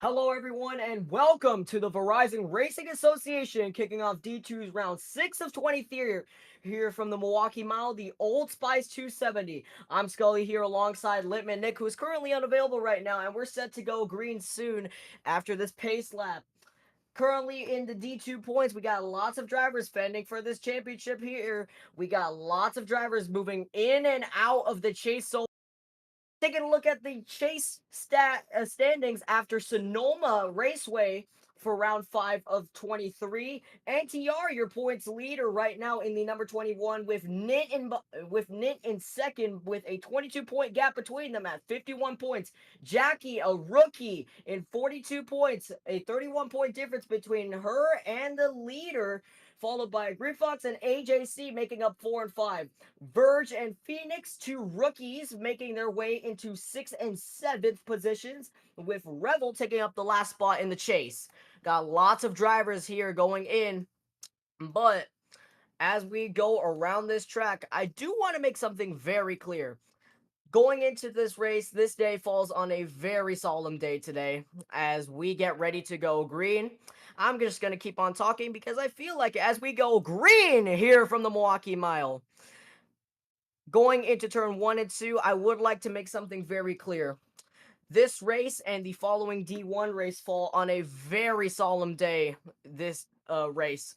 Hello, everyone, and welcome to the Verizon Racing Association kicking off D2's round 6 of 20 here from the Milwaukee Mile, the Old Spice 270. I'm Scully here alongside Litman Nick, who is currently unavailable right now, and we're set to go green soon after this pace lap. Currently in the D2 points, we got lots of drivers fending for this championship here. We got lots of drivers moving in and out of the chase so taking a look at the chase standings after Sonoma Raceway for round 5 of 23. NTR, your points leader right now in the number 21 with Nint in second with a 22-point gap between them at 51 points. Jackie, a rookie, in 42 points, a 31-point difference between her and the leader, followed by Grifox and AJC making up 4 and 5. Verge and Phoenix, two rookies, making their way into 6th and 7th positions, with Revel taking up the last spot in the chase. Got lots of drivers here going in, but as we go around this track, I do want to make something very clear. Going into this race, this day falls on a very solemn day today as we get ready to go green. I'm just going to keep on talking because I feel like as we go green here from the Milwaukee Mile, going into turn 1 and 2, I would like to make something very clear. This race and the following D1 race fall on a very solemn day, this race.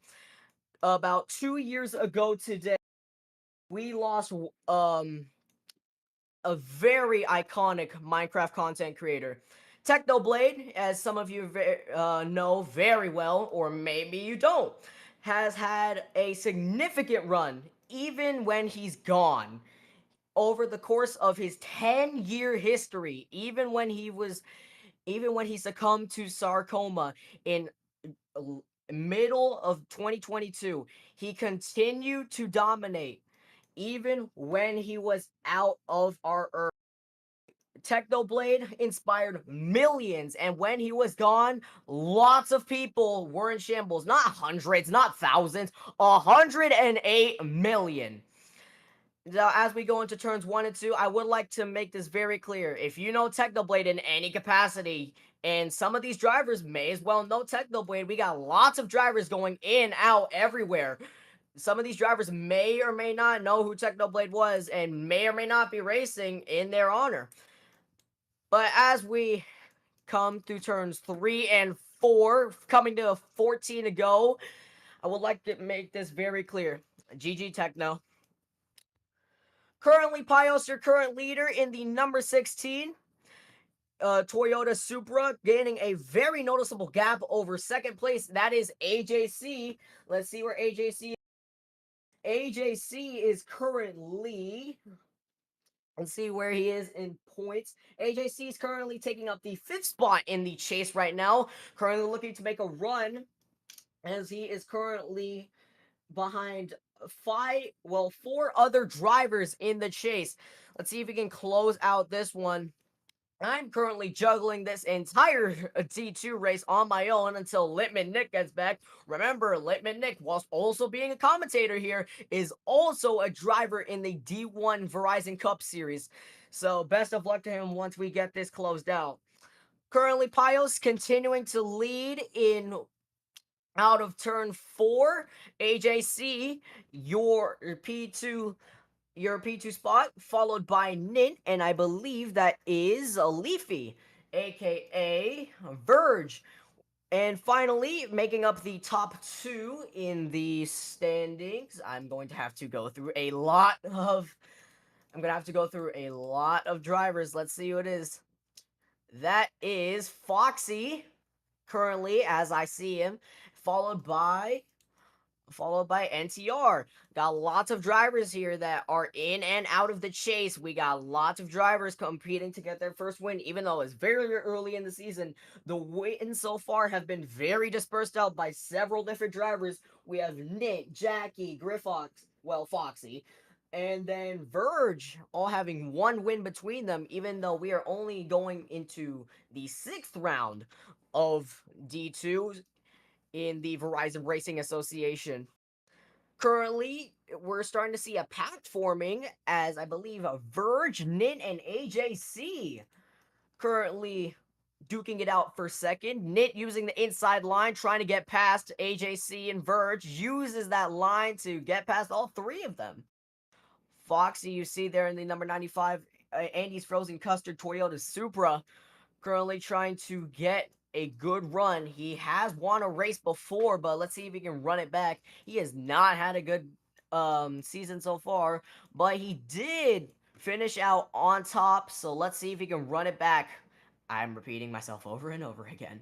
About 2 years ago today, we lost a very iconic Minecraft content creator. Technoblade, as some of you know very well, or maybe you don't, has had a significant run even when he's gone over the course of his 10-year history, even when he succumbed to sarcoma in middle of 2022, he continued to dominate even when he was out of our earth. Technoblade inspired millions, and when he was gone, lots of people were in shambles. Not hundreds, not thousands, 108 million. Now, as we go into turns 1 and 2, I would like to make this very clear. If you know Technoblade in any capacity, and some of these drivers may as well know Technoblade, we got lots of drivers going in, out, everywhere. Some of these drivers may or may not know who Technoblade was and may or may not be racing in their honor. But as we come through turns 3 and 4, coming to 14 to go, I would like to make this very clear. GG Techno. Currently, Pios, your current leader in the number 16 Toyota Supra, gaining a very noticeable gap over second place. That is AJC. Let's see where AJC is. AJC is currently, and see where he is in points. AJC is currently taking up the 5th spot in the chase right now. Currently looking to make a run as he is currently behind four other drivers in the chase. Let's see if we can close out this one. I'm currently juggling this entire D2 race on my own until Litman Nick gets back. Remember, Litman Nick, whilst also being a commentator here, is also a driver in the D1 Verizon Cup Series. So best of luck to him once we get this closed out. Currently, Pios continuing to lead in out of turn 4. AJC, your P2 spot, followed by Nint, and I believe that is Leafy, aka Verge. And finally, making up the top 2 in the standings, I'm going to have to go through a lot of drivers. Let's see who it is. That is Foxy, currently, as I see him, followed by NTR. Got lots of drivers here that are in and out of the chase. We got lots of drivers competing to get their first win, even though it's very early in the season. The wins so far have been very dispersed out by several different drivers. We have Nick, Jackie, Grifox, Foxy, and then Verge, all having one win between them, even though we are only going into the 6th round of D2 in the Verizon Racing Association. Currently, we're starting to see a pact forming as I believe Verge, Nint, and AJC currently duking it out for second. Nit using the inside line, trying to get past AJC and Verge, uses that line to get past all three of them. Foxy, you see there in the number 95, Andy's Frozen Custard Toyota Supra, currently trying to get a good run. He has won a race before, but let's see if he can run it back. He has not had a good season so far, but he did finish out on top, so let's see if he can run it back. I'm repeating myself over and over again.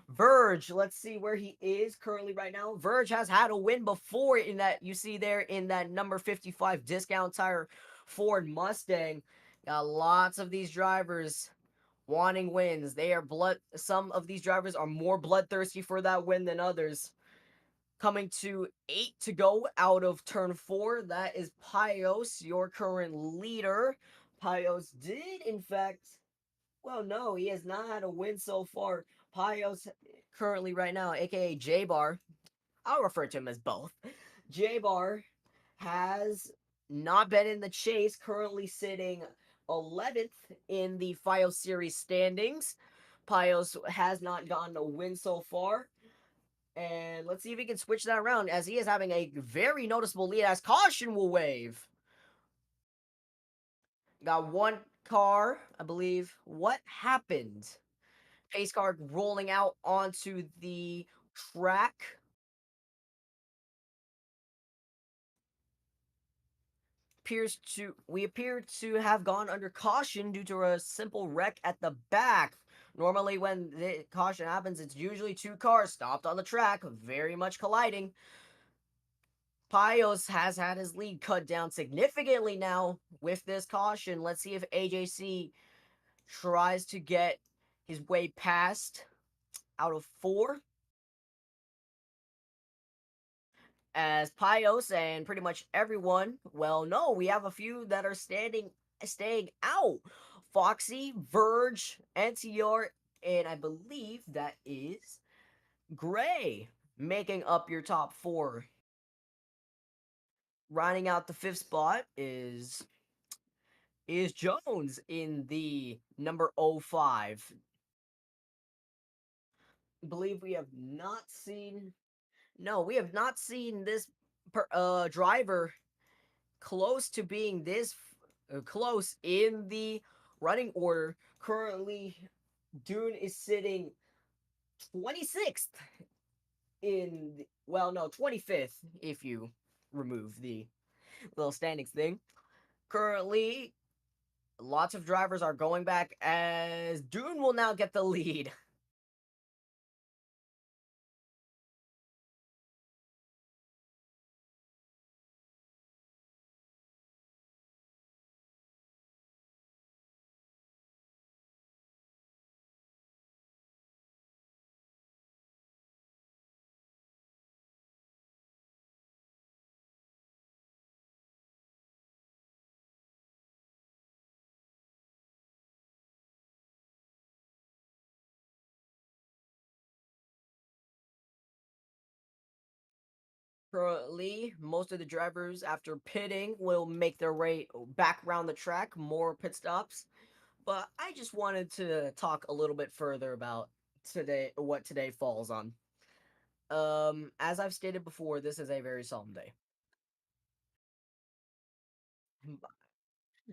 Verge, let's see where he is currently right now. Verge has had a win before in that you see there in that number 55 discount tire Ford Mustang. Got lots of these drivers wanting wins. They are some of these drivers are more bloodthirsty for that win than others. Coming to 8 to go out of turn 4. That is Pios, your current leader. Pios did, in fact, well, no, he has not had a win so far. Pios currently right now, aka J Bar, I'll refer to him as both. J Bar has not been in the chase, currently sitting 11th in the File Series standings. Pios has not gotten a win so far. And let's see if he can switch that around as he is having a very noticeable lead as caution will wave. Got one car, I believe. What happened? Pace car rolling out onto the track. We appear to have gone under caution due to a simple wreck at the back. Normally when the caution happens, it's usually two cars stopped on the track, very much colliding. Pios has had his lead cut down significantly now with this caution. Let's see if AJC tries to get his way past out of 4. As Pios and pretty much everyone, well, no, we have a few that are staying out. Foxy, Verge, NTR, and I believe that is Gray making up your top 4. Rounding out the 5th spot is Jones in the number 05. I believe we have not seen no, we have not seen this driver close to being this close in the running order. Currently, Dune is sitting 26th in, well, no, 25th if you remove the little standings thing. Currently, lots of drivers are going back as Dune will now get the lead. Currently, most of the drivers after pitting will make their way back around the track, more pit stops. But I just wanted to talk a little bit further about what today falls on. As I've stated before, this is a very solemn day.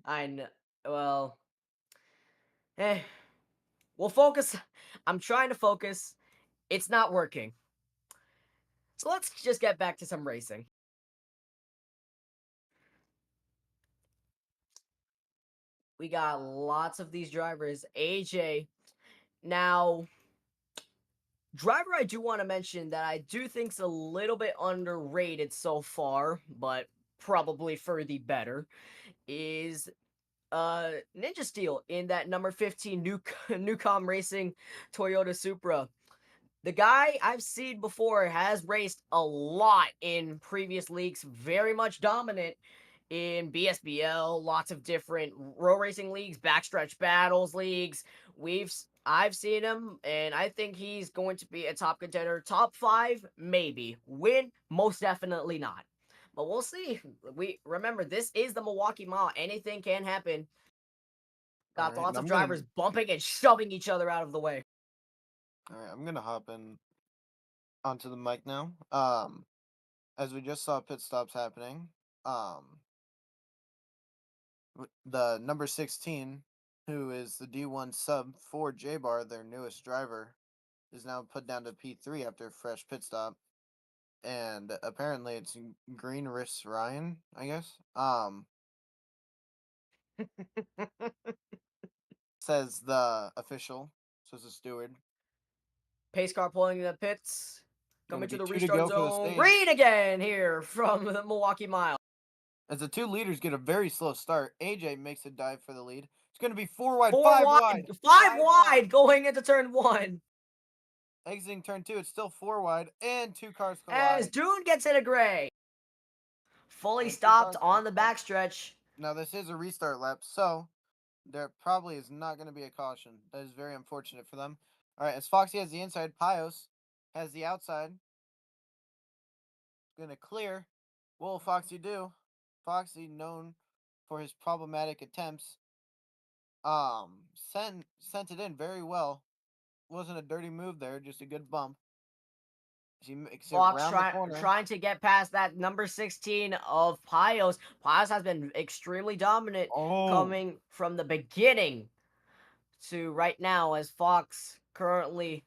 I know, well, eh, we'll focus. I'm trying to focus. It's not working. So let's just get back to some racing. We got lots of these drivers. AJ, now, driver I do want to mention that I do think's a little bit underrated so far, but probably for the better, is Ninja Steel in that number 15 Newcom Racing Toyota Supra. The guy I've seen before has raced a lot in previous leagues, very much dominant in BSBL, lots of different row racing leagues, backstretch battles leagues. I've seen him, and I think he's going to be a top contender. Top 5, maybe. Win, most definitely not. But we'll see. We remember this is the Milwaukee Mile. Anything can happen. All Got right, and lots of drivers bumping and shoving each other out of the way. I'm gonna hop in onto the mic now. As we just saw pit stops happening, um, the number 16, who is the D1 sub for J Bar, their newest driver, is now put down to P3 after a fresh pit stop. And apparently it's Green Wrist Ryan, I guess. Says the official, says the steward. Pace car pulling in the pits. Going to Coming to be the two to restart go for the zone. stage. Green again here from the Milwaukee Mile. As the two leaders get a very slow start, AJ makes a dive for the lead. It's going to be four wide, Four five wide, wide, five five wide. wide going into turn one. Exiting turn two, it's still four wide, and two cars As collide. Dune gets in a gray. Fully And two stopped cars on the collide. backstretch. Now, this is a restart lap, so there probably is not going to be a caution. That is very unfortunate for them. All right, as Foxy has the inside, Pios has the outside. Going to clear. What will Foxy do? Foxy, known for his problematic attempts, sent it in very well. Wasn't a dirty move there, just a good bump. She makes it Fox round the corner. trying to get past that number 16 of Pios. Pios has been extremely dominant Oh, coming from the beginning to right now as Fox currently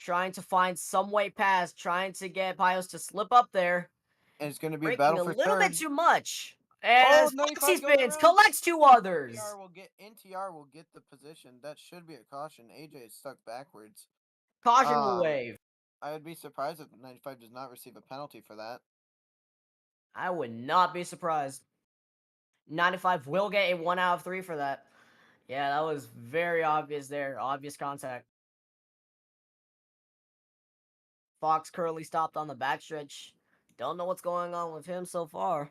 trying to find some way past, trying to get Pios to slip up there, and it's going to be a braking battle a for little bit third. too much. Oh, As Foxy 95 going spins, around. collects two others. NTR will get the position. That should be a caution. AJ is stuck backwards. Caution will Um, wave. I would be surprised if 95 does not receive a penalty for that. I would not be surprised. 95 will get a 1 out of 3 for that. Yeah, that was very obvious there. Obvious contact. Fox currently stopped on the backstretch. Don't know what's going on with him so far.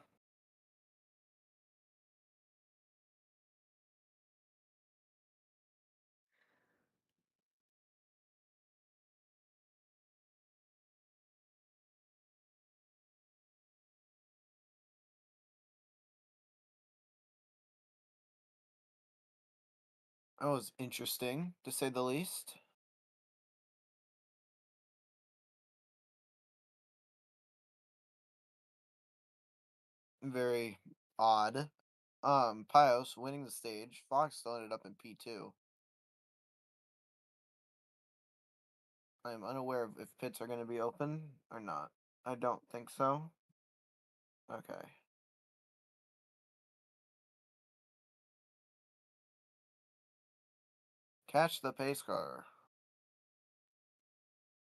That was interesting, to say the least. Very odd. Pios winning the stage. Fox still ended up in P2. I am unaware of if pits are going to be open or not. I don't think so. Okay. Catch the pace car.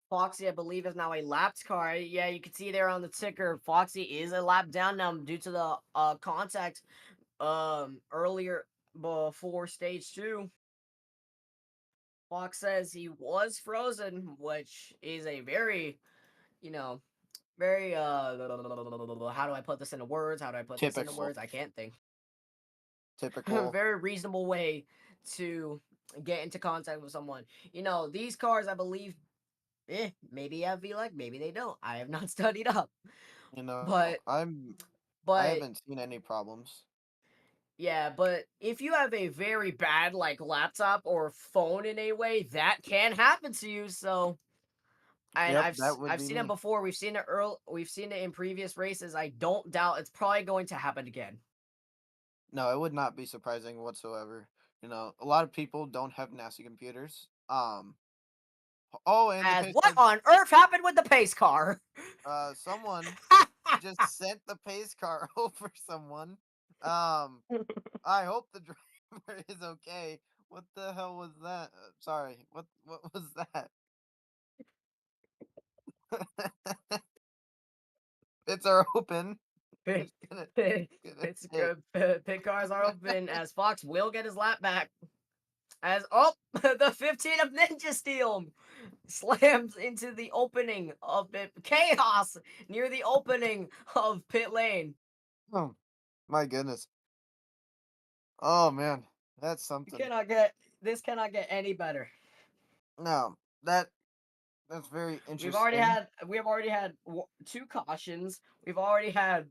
Foxy, I believe, is now a lapped car. Yeah, you can see there on the ticker, Foxy is a lap down now due to the contact earlier before stage 2. Fox says he was frozen, which is a very, you know, very how do I put this into words? How do I put this into Typical. words? I can't think. Typical. Very reasonable way to get into contact with someone. These cars, I believe, maybe have VLEC, maybe they don't. I have not studied up. You know, But I but haven't seen any problems. yeah, but if you have a very bad like laptop or phone in a way, that can happen to you. So and Yep, that would I've be seen it me. before. We've seen it in previous races. I don't doubt it's probably going to happen again. No, it would not be surprising whatsoever. You know, a lot of people don't have nasty computers. Oh, and the As pace what car. on earth happened with the pace car? Someone just sent the pace car over someone. Um, I hope the driver is okay. What the hell was that? Sorry. What was that? It's are open. Pit, It's gonna pit, gonna pits, hit. pit cars are open as Fox will get his lap back. As the 15 of Ninja Steel slams into the opening of pit chaos near the opening of pit lane. Oh my goodness. Oh man, that's You something. cannot get this cannot get any better. No, that's very We've already interesting. had we have already had two cautions. We've already had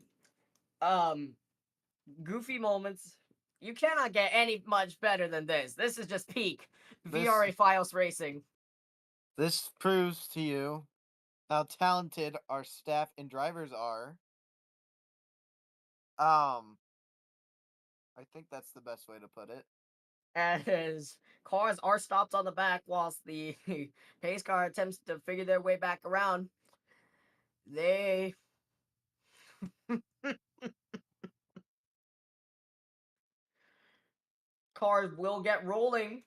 um goofy moments. You cannot get any much better than this. This is just peak This VRA Fios Racing. this proves to you how talented our staff and drivers are. Um, I think that's the best way to put it. As cars are stopped on the back whilst the pace car attempts to figure their way back around. They cars will get rolling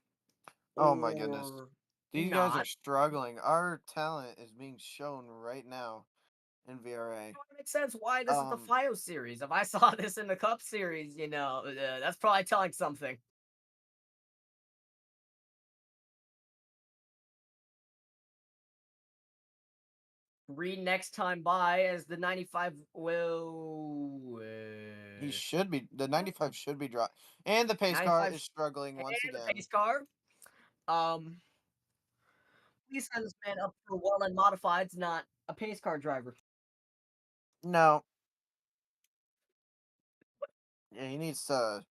Oh my goodness. or These guys are not. struggling. Our talent is being shown right now in VRA. It makes sense why this is the Um, FIO series. If I saw this in the Cup series, that's probably telling something. Read next time by as the 95 will. he should be the 95 should be dropped. And the pace car 95 is struggling and once the again. pace car. Um, please send this man up for well and modifieds, not a pace car driver. No, yeah, he needs to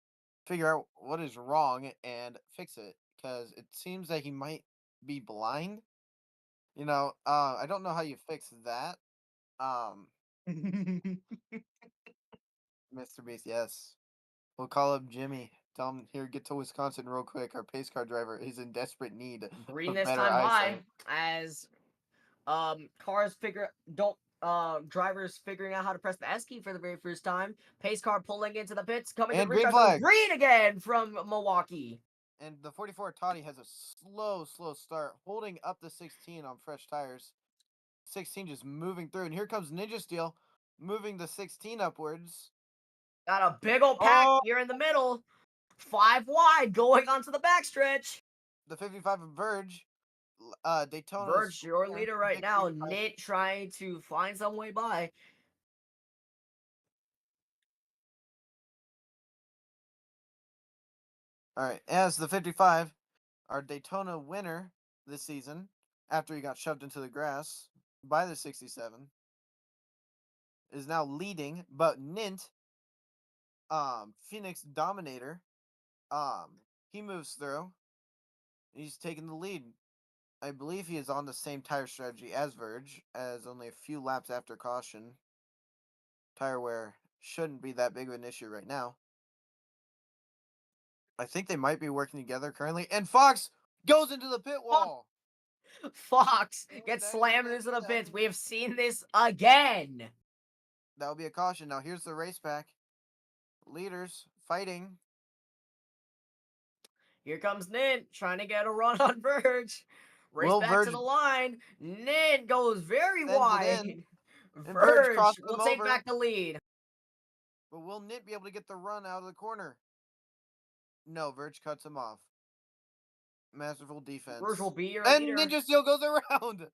figure out what is wrong and fix it because it seems that he might be blind. I don't know how you fix that. Um, Mr. Beast, yes. We'll call up Jimmy. Tell him here, get to Wisconsin real quick. Our pace car driver is in desperate need Green of this better time by eyesight. as cars figure don't drivers figuring out how to press the S key for the very first time. Pace car pulling into the pits, coming to the And green restart zone. flag. Green again from Milwaukee. And the 44 Toddy has a slow start, holding up the 16 on fresh tires. 16 just moving through. And here comes Ninja Steel, moving the 16 upwards. Got a big old pack Oh, here in the middle. 5 wide going onto the backstretch. the 55 of Verge. Daytona's Verge, your winner, leader right now. victory by. Nit trying to find some way by. All right, as the 55, our Daytona winner this season, after he got shoved into the grass by the 67, is now leading. But Nint, Phoenix Dominator, he moves through. He's taking the lead. I believe he is on the same tire strategy as Verge, as only a few laps after caution. Tire wear shouldn't be that big of an issue right now. I think they might be working together currently. And Fox goes into the pit wall. Fox And gets that is slammed going to into be the the pits. end. We have seen this again. That will be a caution. Now here's the race back. Leaders fighting. Here comes Nint trying to get a run on Verge. Race Will back to the Verge line. Nint goes very sends it in, wide. and Verge Verge crosses will him take over. back the lead. But will Nit be able to get the run out of the corner? No, Verge cuts him off. Masterful Verge will defense. be your And leader. Ninja Steel goes around.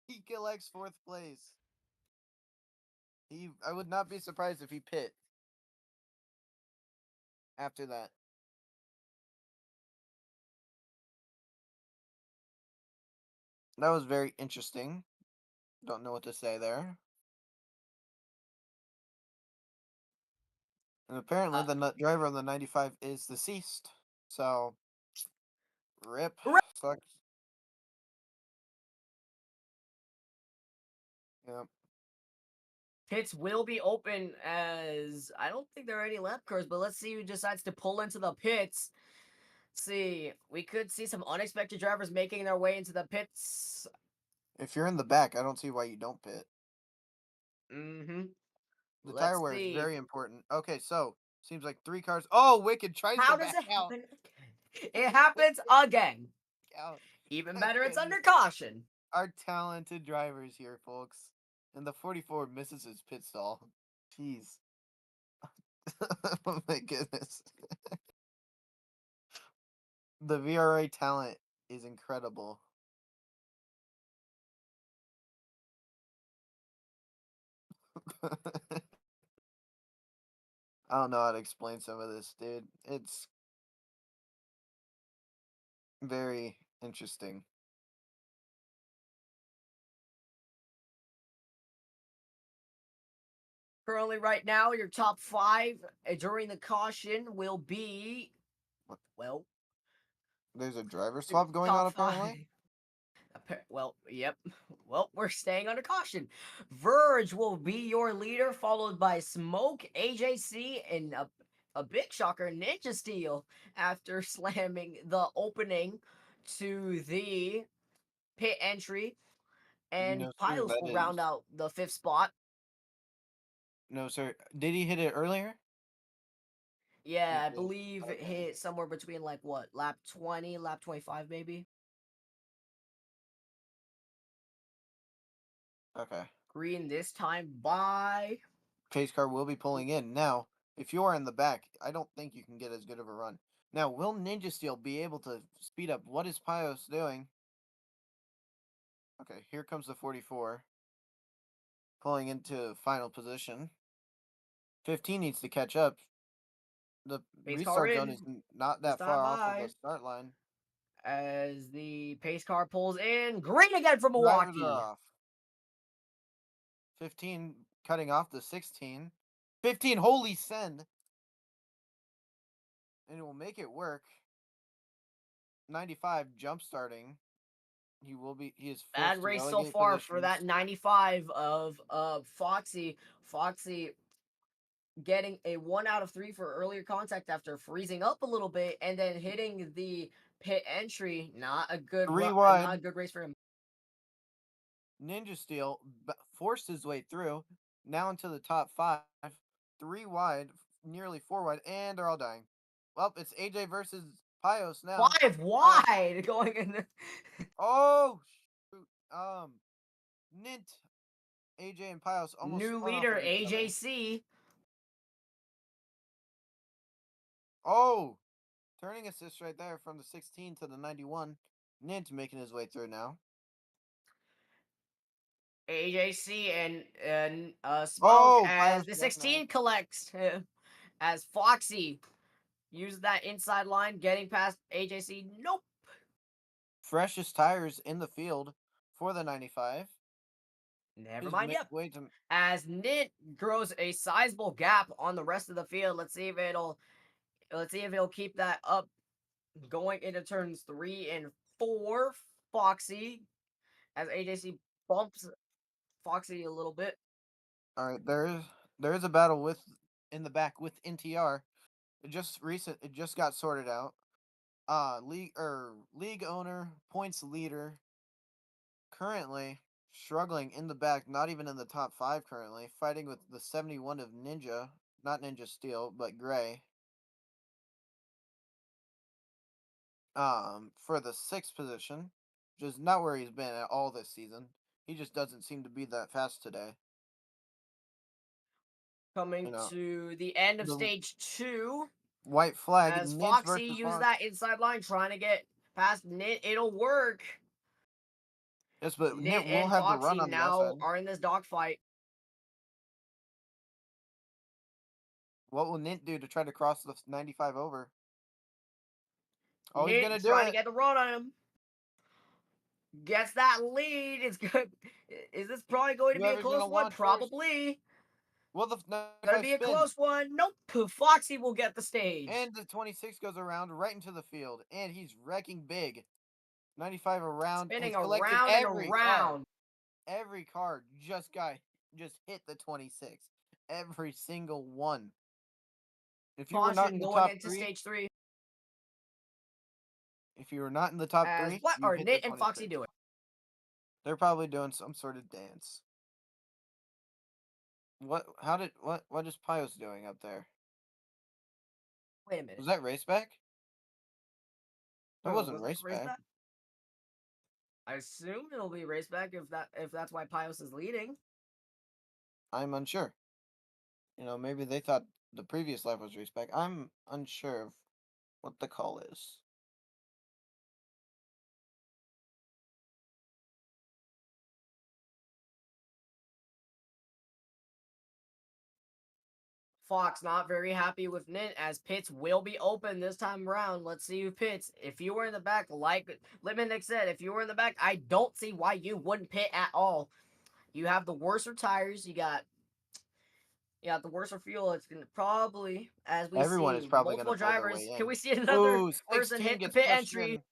He collects fourth place. I would not be surprised if he pit after that. That was very interesting. Don't know what to say there. And apparently, Uh, the driver of the 95 is deceased. So, rip. Sucks. Yep. Pits will be open as I don't think there are any lap cars, but let's see who decides to pull into the pits. See, we could see some unexpected drivers making their way into the pits. If you're in the back, I don't see why you don't pit. Mm-hmm. The tire Let's wear is see. very important. Okay, so seems like 3 cars. Oh, Wicked tries to How does back it out. happen again? It happens again. Out. Even My better, it's goodness. under caution. Our talented drivers here, folks. And the 44 misses his pit stall. Jeez. Oh my goodness. The VRA talent is incredible. I don't know how to explain some of this, dude. It's very interesting. Currently, right now, your top five during the caution will be, What? well, There's a driver your swap going on top apparently. five. Well, yep. Well, we're staying under caution. Verge will be your leader, followed by Smoke, AJC, and a big shocker, Ninja Steel, after slamming the opening to the pit entry. And No, sir. Piles That will round is out the fifth spot. no, sir. Did he hit it earlier? Yeah, He I did. believe it Okay. hit somewhere between like what, lap 20, lap 25, maybe. Okay. Green this time by Pace car will be pulling in now. If you are in the back, I don't think you can get as good of a run. Now, will Ninja Steel be able to speed up? What is Pios doing? Okay, here comes the 44, pulling into final position. 15 needs to catch up. The pace car restart zone in is not this that time far off of the by. start line. As the pace car pulls in. Green again for Drivers are Milwaukee. off. 15 cutting off the 16. 15, holy send. And it will make it work. 95 jump starting. He is Bad forced to race so relegate far for positions. that 95 of Foxy. Foxy getting a 1 out of 3 for earlier contact after freezing up a little bit and then hitting the pit entry. Not a good Three not a wide. good race for him. Ninja Steel forced his way through. Now into the top five. Three wide, nearly four wide, and they're all dying. Well, it's AJ versus Pios now. Five Um, wide going in. oh, shoot. Nint, AJ, and Pios almost New spun off leader of each other. AJC. Oh, turning assist right there from the 16 to the 91. Nint making his way through now. AJC and Smoke Oh, as Pios the jackknife. 16 collects as Foxy use that inside line, getting past AJC. Nope. Freshest tires in the field for the 95. Never His mind. Yep. way to As Nit grows a sizable gap on the rest of the field. Let's see if it'll keep that up going into turns 3 and 4. Foxy as AJC bumps Foxy a little bit. All right, there is a battle with in the back with NTR. It just got sorted out. League owner, points leader, currently struggling in the back, not even in the top 5 currently, fighting with the 71 of Ninja, not Ninja Steel, but Gray. For the 6th position, which is not where he's been at all this season. He just doesn't seem to be that fast today. Coming You know, to the end of the stage 2. white flag, As Nint Foxy versus use Fox. that inside line, trying to get past Nit. It'll work. Yes, but Nit Nint will and have the run Foxy on the now outside. are in this dogfight. What will Nint do to try to cross the 95 over? Oh, he's Nit gonna do trying to it. get the run on him. Gets that lead. It's good. Is this probably going to be a Whoever's gonna close one? launch first. Probably. Will the Gonna 95 be a spin? close one. Nope. Foxy will get the stage. And the 26 goes around right into the field, and he's wrecking big. 95 around has Spinning collected around and every car. around. Every car just hit the 26. Every single one. If you were not Caution in the going top into three, stage 3. if you were not in the top As three, what you've are hit the Nit and Foxy 26. doing? They're probably doing some sort of dance. What? How did what is Pios doing up there? Wait a Was minute. that race back? That wasn't Was that race race back. back? I assume it'll be race back if that's why Pios is leading. I'm unsure. Maybe they thought the previous lap was race back. I'm unsure of what the call is. Fox not very happy with Nint as pits will be open this time around. Let's see who pits. If you were in the back, like Littman said, if you were in the back, I don't see why you wouldn't pit at all. You have the worser tires. You got Yeah, the worse fuel, it's gonna probably, as we Everyone is see probably going to multiple pull their drivers. way Can in. we see another Ooh, person 16 hit the gets pit pushed entry? in.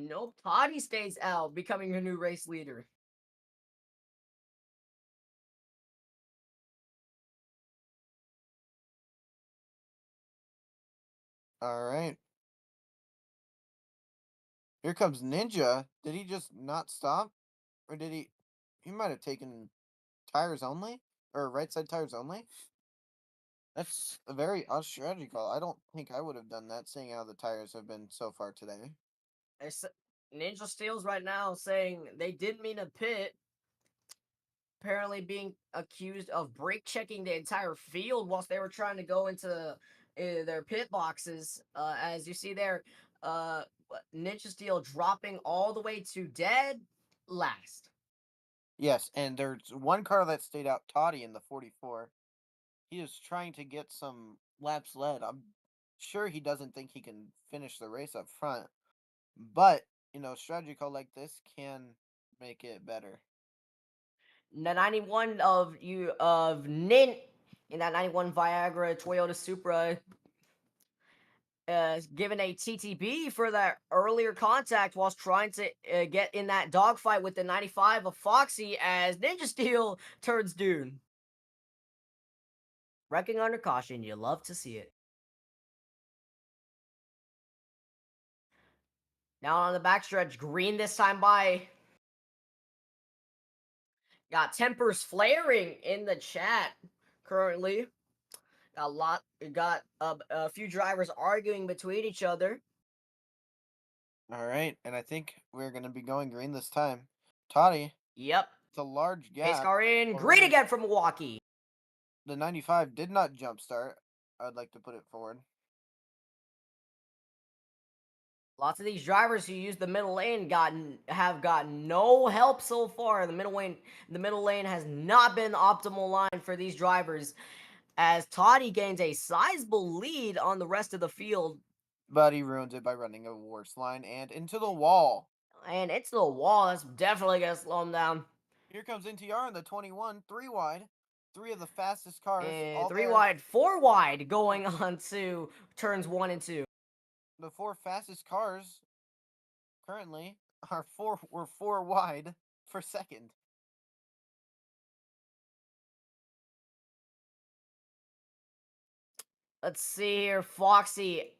Nope, Toddy stays out, becoming a new race leader. All right. Here comes Ninja. Did he just not stop? Or did he? He might have taken tires only? Or right side tires only? That's a very odd strategy call. I don't think I would have done that, seeing how the tires have been so far today. It's- Ninja Steel's right now saying they didn't mean to pit, apparently being accused of brake checking the entire field whilst they were trying to go into their pit boxes. As you see there, uh, Ninja Steel dropping all the way to dead last. Yes, and there's one car that stayed out, Toddy in the 44. He is trying to get some laps led. I'm sure he doesn't think he can finish the race up front, but strategy call like this can make it better. The 91 of Nin in that 91 Viagra Toyota Supra given a TTB for that earlier contact whilst trying to get in that dogfight with the 95 of Foxy as Ninja Steel turns Dune. Wrecking under caution, you love to see it. Now on the backstretch, Green this time by. Got tempers flaring in the chat currently. Got a few drivers arguing between each other. All right, and I think we're going to be going green this time. Toddy, Yep. it's a large Pace gap car in. Green already. again from Milwaukee. The 95 did not jump start. I'd like to put it forward. Lots of these drivers who use the middle lane have gotten no help so far. The middle lane has not been the optimal line for these drivers, as Toddy gains a sizable lead on the rest of the field, But he ruins it by running a worse line and into the wall. and it's the wall that's definitely gonna slow him down. Here comes NTR in the 21, three wide. Three of the fastest cars, And all three there. wide, four wide, going on to turns 1 and 2. The four fastest cars currently were four wide for second. Let's see here, Foxy,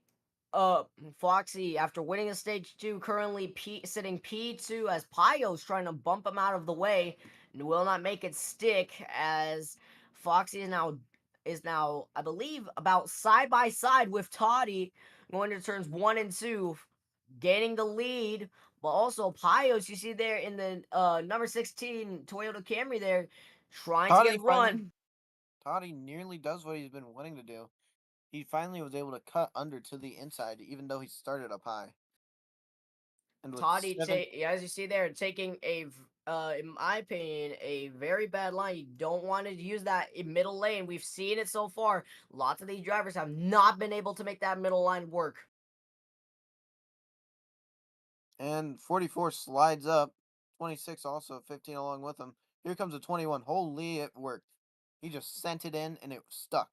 after winning the stage 2, currently sitting P2 as Pio's trying to bump him out of the way and will not make it stick as Foxy is now, I believe, about side by side with Toddy going to turns 1 and 2, gaining the lead. But also Pios, you see there in the number 16 Toyota Camry there, trying to Toddy get finally, run. Toddy nearly does what he's been wanting to do. He finally was able to cut under to the inside, even though he started up high. And with seven, As you see there, taking in my opinion, a very bad line. You don't want to use that in middle lane. We've seen it so far. Lots of these drivers have not been able to make that middle line work. and 44 slides up. 26 also, 15 along with him. Here comes a 21. Holy, it worked. He just sent it in and it stuck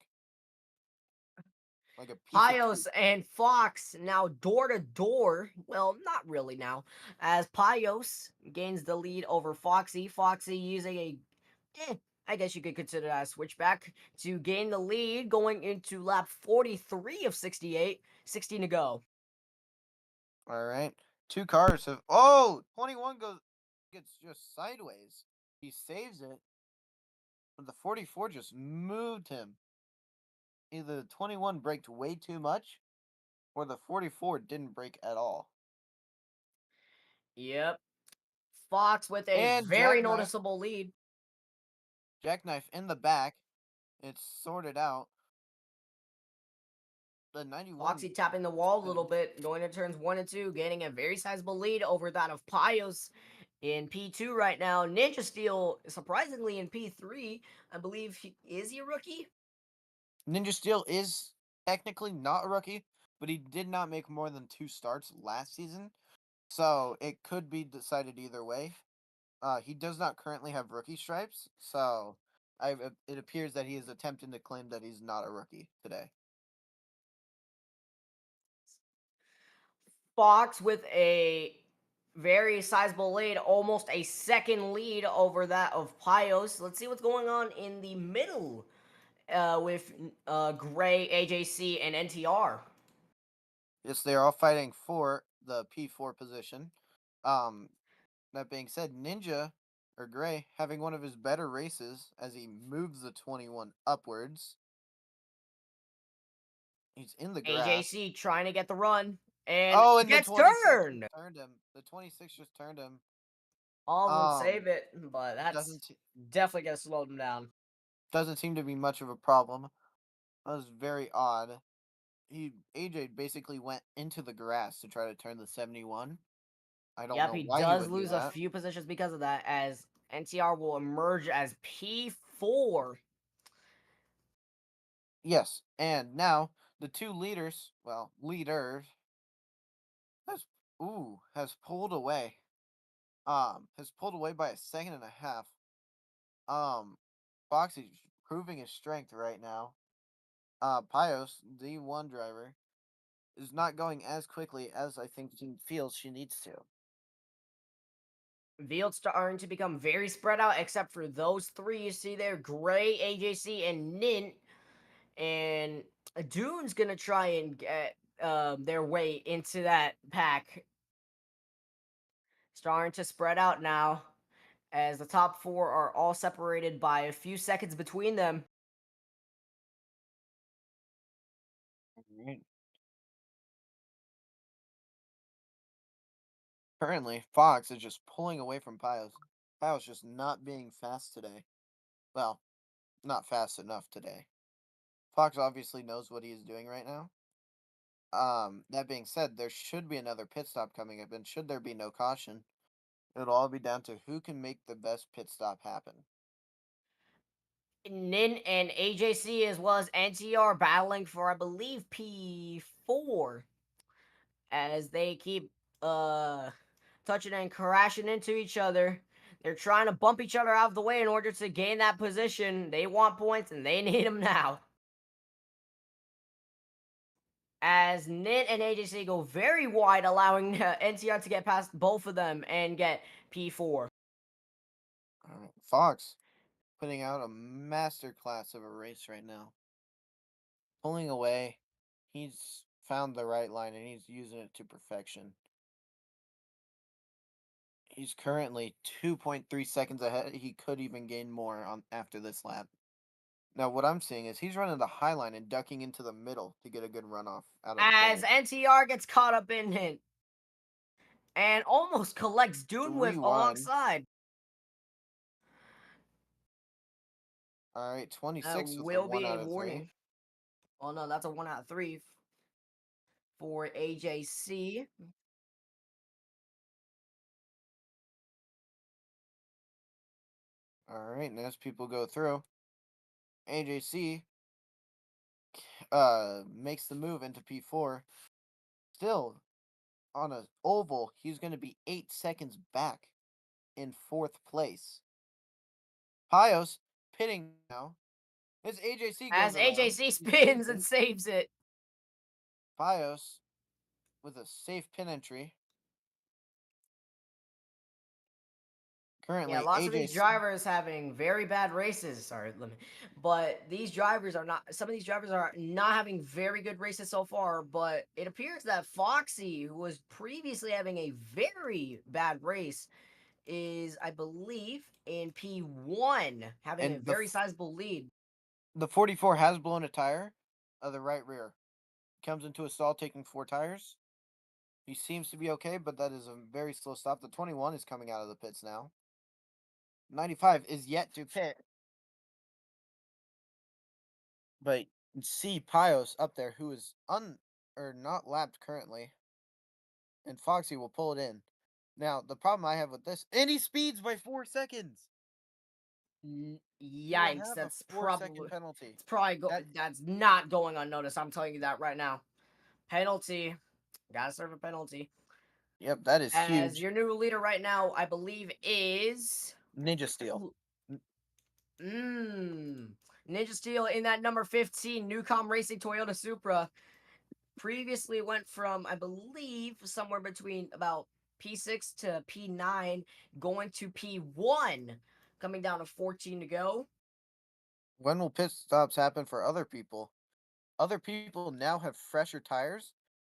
like a piece of tape. Pios and Fox now door to door. Well, not really now, as Pios gains the lead over Foxy. Foxy using eh, I guess you could consider that a switchback to gain the lead going into lap 43 of 68. 16 to go. All right. Two cars have. Oh, 21 gets just sideways. He saves it, but the 44 just moved him. Either the 21 braked way too much, or the 44 didn't brake at all. Yep. Fox with a And very noticeable lead. jackknife in the back. It's sorted out. The 91 Foxy tapping the wall a little bit, going to turns 1 and 2, gaining a very sizable lead over that of Pios in P2 right now. Ninja Steel, surprisingly, in P3. I believe is he a rookie? Ninja Steel is technically not a rookie, but he did not make more than two starts last season, so it could be decided either way. He does not currently have rookie stripes, so it appears that he is attempting to claim that he's not a rookie today. Fox with a very sizable lead, almost a second lead over that of Pios. Let's see what's going on in the middle with Gray, AJC, and NTR. Yes, they are all fighting for the P4 position. Um, that being said, Ninja or Gray having one of his better races as he moves the 21 upwards. He's in the grass. AJC trying to get the run and Oh, and the gets 26 just turned. turned him. The 26 just turned him. Almost save Um, it, but that's doesn't se- definitely gonna slow him down. doesn't seem to be much of a problem. That was very odd. AJ basically went into the grass to try to turn the 71. I don't Yep, know he why he does would do lose a that. few positions because of that, as NTR will emerge as P4. Yes, and now the two leaders, well, leaders has has pulled away. Has pulled away by a second and a half. Um, Foxy's proving his strength right now. Pios, the one driver, is not going as quickly as I think she feels she needs to. Field's starting to become very spread out, except for those three you see there: Gray, AJC, and Nint. And Dune's gonna try and get their way into that pack. Starting to spread out now, as the top four are all separated by a few seconds between them. Right. Currently, Fox is just pulling away from Pios. Pios just not being fast today. Well, not fast enough today. Fox obviously knows what he is doing right now. That being said, there should be another pit stop coming up, and should there be no caution, it'll all be down to who can make the best pit stop happen. Nin and AJC as well as NTR battling for, I believe, P4, as they keep uh touching and crashing into each other. They're trying to bump each other out of the way in order to gain that position. They want points and they need them now. As Nit and AJC go very wide, allowing NTR to get past both of them and get P4. All right. Fox putting out a master class of a race right now. Pulling away, he's found the right line and he's using it to perfection. He's currently 2.3 seconds ahead. He could even gain more on after this lap. Now, what I'm seeing is he's running the high line and ducking into the middle to get a good runoff out of the As corner. NTR gets caught up in it and almost collects Dune Whip Rewind. alongside. All right, That 26 with a will be 1 a out of 3. warning. Oh no, that's a 1 out of 3 for AJC. All right, and as people go through, AJC makes the move into P4. Still on a oval, he's going to be 8 seconds back in 4th place. Pios pitting now. It's AJC As going around. AJC He saves spins and it. saves it. Pios with a safe pin entry. Yeah, Currently, lots of these AJC. drivers having very bad races. Sorry, but these drivers are not. Some of these drivers are not having very good races so far. But it appears that Foxy, who was previously having a very bad race, is, I believe, in P1, having a And very sizable lead. the 44 has blown a tire of the right rear. Comes into a stall taking 4 tires. He seems to be okay, but that is a very slow stop. The 21 is coming out of the pits now. 95 is yet to pit, but you can see Pios up there, who is or not lapped currently, and Foxy will pull it in. Now the problem I have with this, and he speeds by 4 seconds. He will Yikes! have a That's 4 second probably penalty. it's probably That that's not going unnoticed. I'm telling you that right now. Penalty. Gotta serve a penalty. Yep, that is As huge. your new leader right now, I believe, is Ninja Steel. N- Mmm. Ninja Steel in that number 15 Newcom Racing Toyota Supra. Previously went from, I believe, somewhere between about P6 to P9, going to P1, coming down to 14 to go. When will pit stops happen for other people? Other people now have fresher tires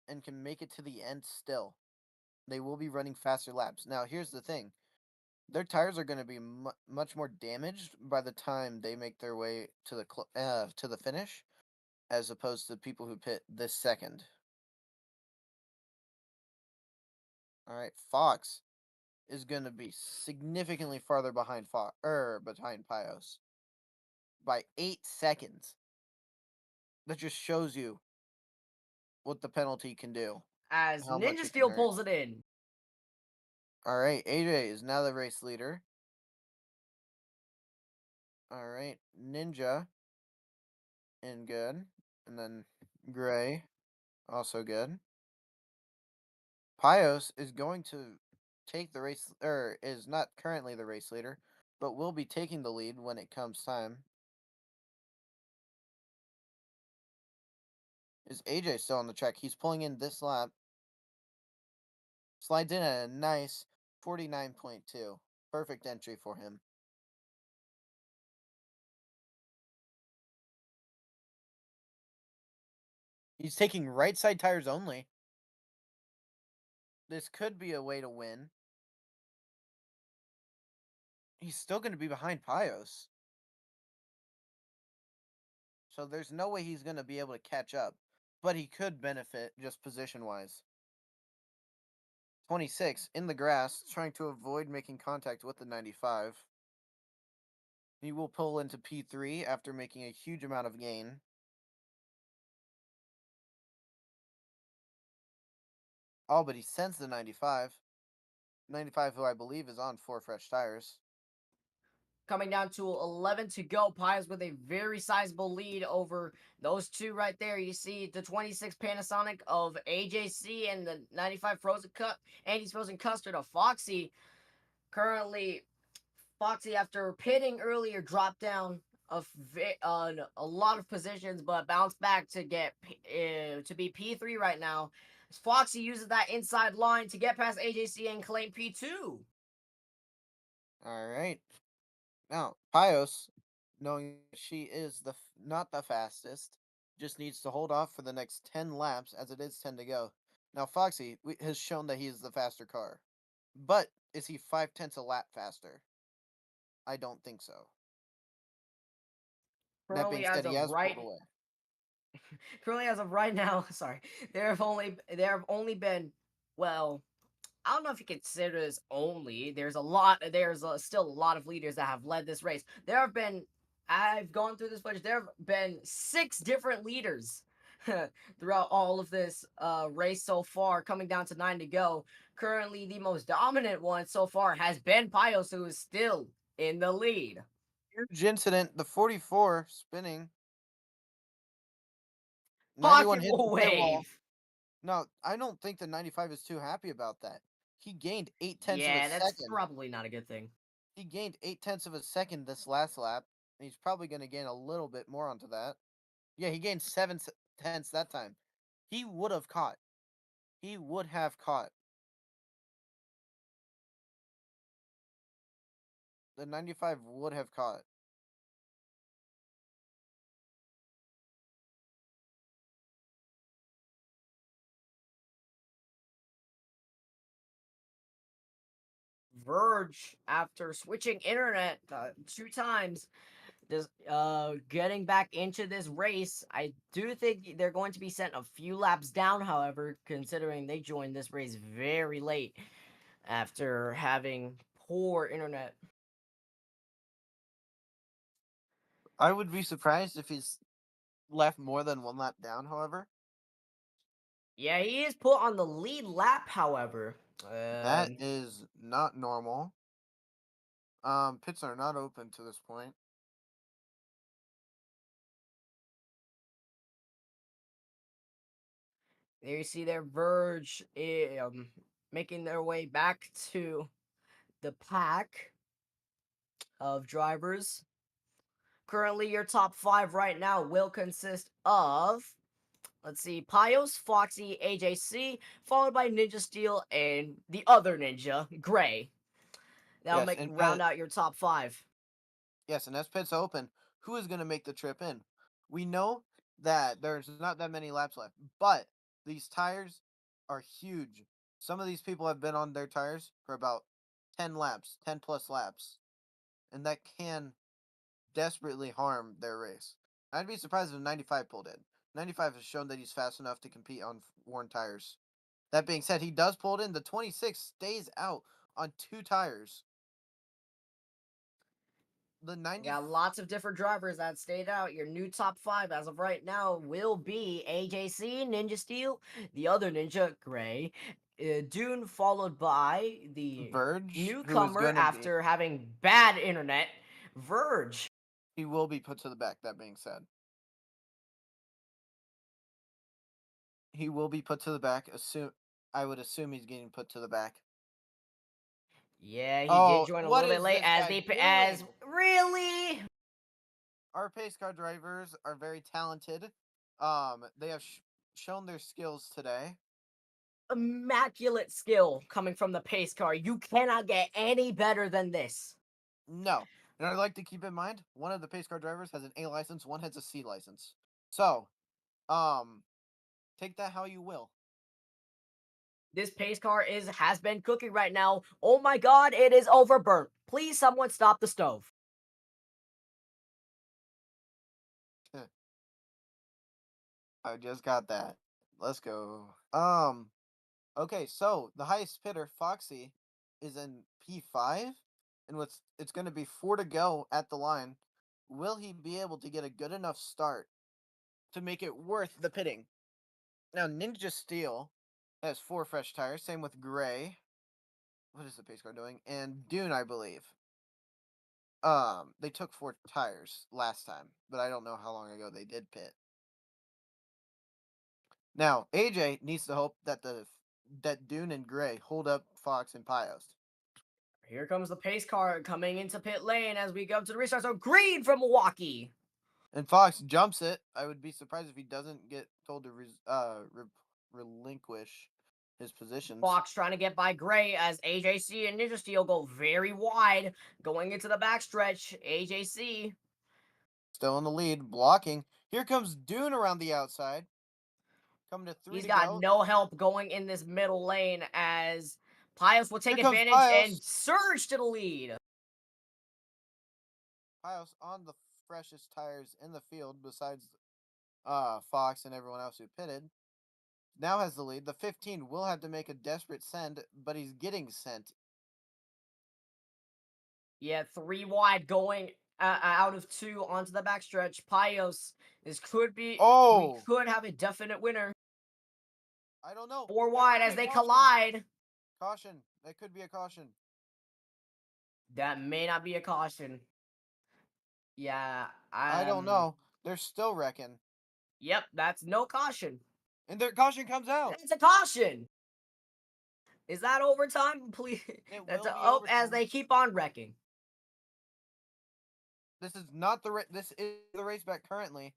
and can make it to the end still. They will be running faster laps. Now, here's the thing: their tires are going to be much more damaged by the time they make their way to the finish, as opposed to people who pit this second. All right, Fox is going to be significantly farther behind Pios by 8 seconds. That just shows you what the penalty can do, As how much Ninja it can Steel hurt. pulls it in. All right, AJ is now the race leader. All right, Ninja in good, and then Gray also good. Pios is going to take the race, or is not currently the race leader, but will be taking the lead when it comes time. Is AJ still on the track? He's pulling in this lap, slides in at a nice 49.2. Perfect entry for him. He's taking right side tires only. This could be a way to win. He's still going to be behind Pios. So there's no way he's going to be able to catch up, but he could benefit just position wise. 26 in the grass, trying to avoid making contact with the 95. He will pull into P3 after making a huge amount of gain. Oh, but he sends the 95. 95, who I believe is on 4 fresh tires. Coming down to 11 to go. Pies with a very sizable lead over those two right there. You see the 26 Panasonic of AJC and the 95 Frozen Cut, Andy's Frozen Custard of Foxy. Currently, Foxy, after pitting earlier, dropped down a lot of positions, but bounced back to get to be P3 right now. Foxy uses that inside line to get past AJC and claim P2. All right. Now, Pios, knowing she is not the fastest, just needs to hold off for the next 10 laps as it is 10 to go. Now, Foxy has shown that he is the faster car. But is he 5/10 a lap faster? I don't think so. That being Currently, said, as he of has pulled right away. Currently, as of right now, sorry, there have only been, well, I don't know if you consider this only. Still a lot of leaders that have led this race. I've gone through this footage. There have been 6 different leaders throughout all of this race so far, coming down to 9 to go. Currently, the most dominant one so far has been Pios, who is still in the lead. Huge incident. The 44 spinning. 91 Pocket hits the pit wall. wave. No, I don't think the 95 is too happy about that. He gained 8/10 of a Yeah, that's second. probably not a good thing. He gained 8/10 of a second this last lap. And he's probably going to gain a little bit more onto that. Yeah, he gained 7/10 that time. He would have caught. He would have caught. The 95 would have caught. Verge, after switching internet 2 times, just getting back into this race. I do think they're going to be sent a few laps down, however, considering they joined this race very late after having poor internet. I would be surprised if he's left more than 1 lap down, however. Yeah, he is put on the lead lap, however. That is not normal. Pits are not open to this point. There you see their Verge. making their way back to the pack of drivers. Currently, your top five right now will consist of, let's see, Pios, Foxy, AJC, followed by Ninja Steel and the other ninja, Gray. That'll Yes, make and round out your top five. yes, and as pits open, who is going to make the trip in? We know that there's not that many laps left, but these tires are huge. Some of these people have been on their tires for about 10 laps, 10 plus laps, and that can desperately harm their race. I'd be surprised if 95 pulled in. 95 has shown that he's fast enough to compete on worn tires. That being said, he does pull it in. The 26 stays out on two tires. The 90 Got lots of different drivers that stayed out. Your new top five as of right now will be AJC, Ninja Steel, the other ninja, Gray, Dune, followed by the Verge, who is newcomer going to be, after having bad internet, Verge. he will be put to the back. That being said, he will be put to the back. I would assume he's getting put to the back. Yeah, he did Oh, join a what little bit is late this as guy they as doing? really Our pace car drivers are very talented. They have shown their skills today. immaculate skill coming from the pace car. You cannot get any better than this. No. And I'd like to keep in mind, one of the pace car drivers has an A license, one has a C license. So, um, take that how you will. This pace car has been cooking right now. Oh my god, it is overburnt. Please someone stop the stove. I just got that. Let's go. Okay, so the highest pitter, Foxy, is in P5, and it's going to be four to go at the line. Will he be able to get a good enough start to make it worth the pitting? Now, Ninja Steel has four fresh tires. Same with Gray. What is the pace car doing? And Dune, I believe. They took four tires last time, but I don't know how long ago they did pit. Now, AJ needs to hope that Dune and Gray hold up Fox and Pios. Here comes the pace car coming into pit lane as we go to the restart. So green from Milwaukee. And Fox jumps it. I would be surprised if he doesn't get told to relinquish his positions. Fox trying to get by Gray as AJC and Ninja Steel go very wide going into the backstretch. AJC, Still in the lead, blocking. Here comes Dune around the outside. Coming to three he's to got go. no help going in this middle lane as Pius will Here take comes advantage and Pios. surge to the lead. Pios on the freshest tires in the field, besides Fox and everyone else who pitted. Now has the lead. The 15 will have to make a desperate send, but he's getting sent. Yeah, three wide going out of two onto the backstretch. Pios, this could be, we Oh, could have a definite winner. I don't know. Four That wide could be as a they caution. collide. Caution. That could be a caution. That may not be a caution. Yeah, I don't know. They're still wrecking. yep, that's no caution. And their caution comes out. It's a caution. Is that overtime? Please. It That's will a be oh as overtime. they keep on wrecking. This is not the this is the race back currently.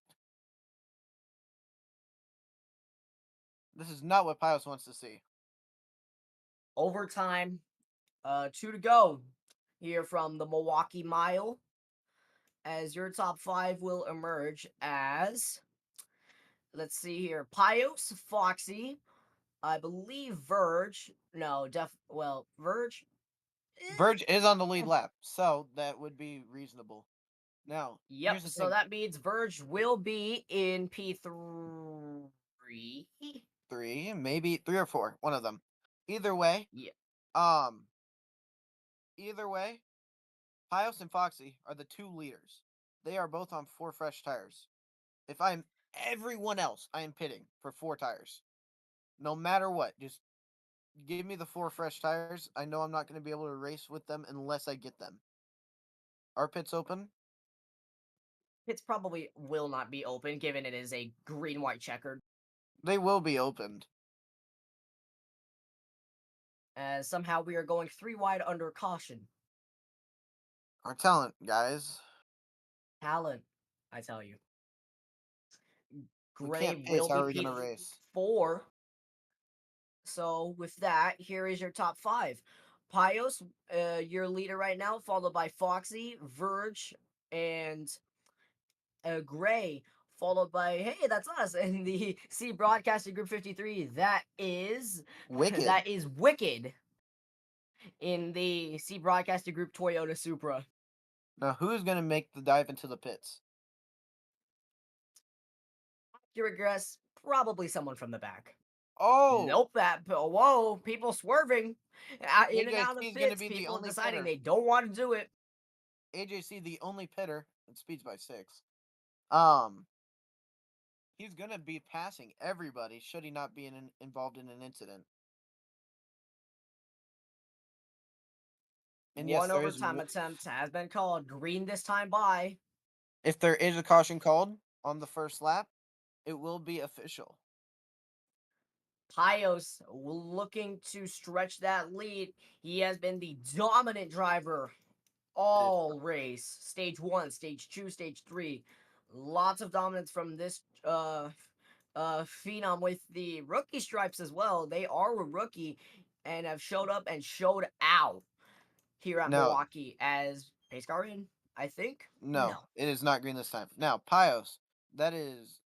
This is not what Pios wants to see. Overtime. Two to go here from the Milwaukee Mile. As your top five will emerge as, let's see here, Pios, Foxy, I believe Verge. No, Verge. Verge is on the lead eh, lap, so that would be reasonable. Now, Yep, here's the so thing. that means Verge will be in P3. Three, maybe three or four, one of them. Either way, Yeah. um, either way, Pios and Foxy are the two leaders. They are both on four fresh tires. If I'm everyone else, I am pitting for four tires. No matter what, just give me the four fresh tires. I know I'm not going to be able to race with them unless I get them. Are pits open? It's probably will not be open given it is a green white checkered. They will be opened. as somehow we are going three wide under caution. Our talent, guys. Talent, I tell you. We Gray can't pace. will How be are we gonna race? P4. So with that, here is your top five. Pios, your leader right now, followed by Foxy, Verge, and Gray, followed by hey, that's us in the C Broadcasting Group 53. That is Wicked. that is Wicked in the C Broadcasting Group Toyota Supra. Now, who's gonna make the dive into the pits? Accurate guess, probably someone from the back. Oh, Nope, that whoa, people swerving in and out AJC of is gonna pits, be the people only deciding pitter. they don't want to do it. AJC, the only pitter, and speeds by 6. Um, he's gonna be passing everybody should he not be involved in an incident. And yes, One overtime attempt has been called. Green this time by. if there is a caution called on the first lap, it will be official. Pios looking to stretch that lead. He has been the dominant driver It is all race. Stage 1, stage 2, stage 3. Lots of dominance from this phenom with the rookie stripes as well. They are a rookie and have showed up and showed out here at now. Milwaukee as pace car in, I think. No, No. it is not green this time. Now, Pios, that is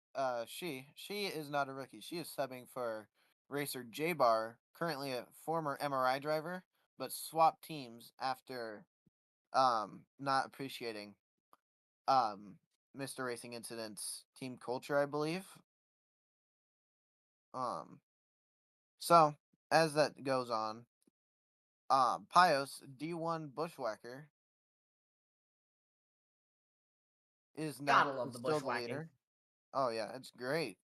she. She is not a rookie. She is subbing for racer J Bar, currently a former MRI driver, but swapped teams after not appreciating um Mr. Racing Incident's team culture, I believe. Um so as that goes on, Pios, D1 Bushwhacker, is now Gotta love the still the bushwhacking. leader. Oh yeah, it's great.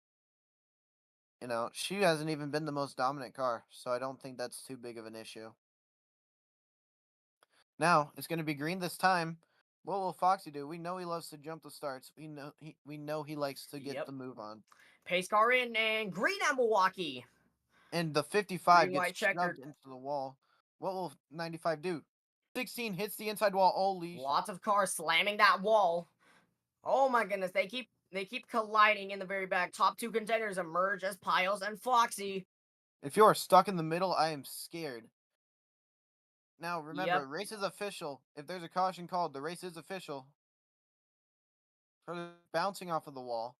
She hasn't even been the most dominant car, so I don't think that's too big of an issue. Now it's going to be green this time. What will Foxy do? We know he loves to jump the starts. We know he likes to get Yep. the move on. Pace car in and green at Milwaukee. And the 55 Green, gets white, shoved checkered. into the wall. What will 95 do? 16 hits the inside wall. Holy Lots of cars slamming that wall. Oh my goodness, they keep colliding in the very back. Top two contenders emerge as Piles and Foxy. If you are stuck in the middle, I am scared. Now remember, Yep. race is official. If there's a caution called, the race is official. For bouncing off of the wall.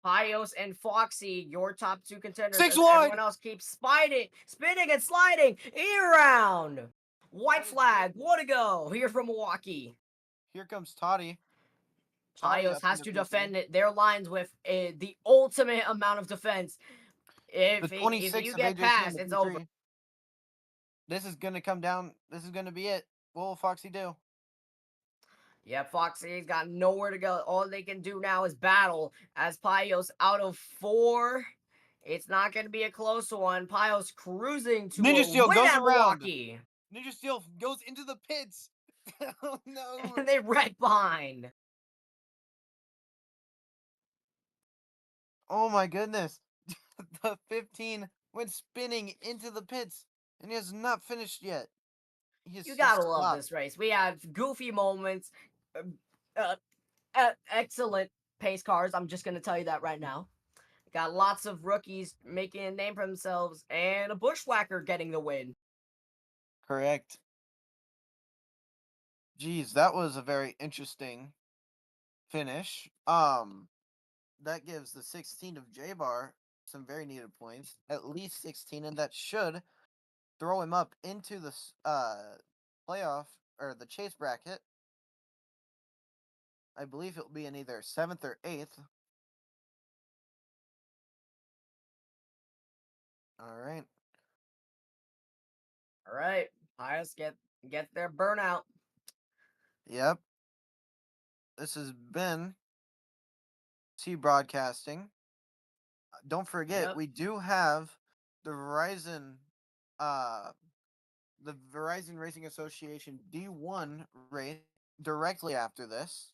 Pios and Foxy, your top two contenders, Six as everyone wide. else keeps spinning and sliding. E-round. White That is flag, wicked. what to go here from Milwaukee. Here comes Toddy. Toddy Pios up has into to P3. defend their lines with the ultimate amount of defense. The If you 26 of get AJC in past, the it's over. P3. This is going to come down. This is going to be it. What will Foxy do? Yeah, Foxy's got nowhere to go. All they can do now is battle as Pios out of four. It's not going to be a close one. Pios cruising to Ninja a Steel win goes at around. Milwaukee. Ninja Steel goes into the pits. Oh no. And they wreck behind. Oh my goodness. The 15 went spinning into the pits and he has not finished yet. You He's gotta just love stopped. this race. We have goofy moments, uh, uh, excellent pace cars. I'm just gonna tell you that right now. Got lots of rookies making a name for themselves, and a bushwhacker getting the win. Correct. Geez, that was a very interesting finish. That gives the 16 of J Bar some very needed points, at least 16, and that should throw him up into the playoff or the chase bracket. I believe he'll be in either 7th or 8th. All right. All right, Pius get their burnout. Yep. This has been T Broadcasting. Don't forget, Yep, we do have the uh the Verizon Racing Association D1 race directly after this.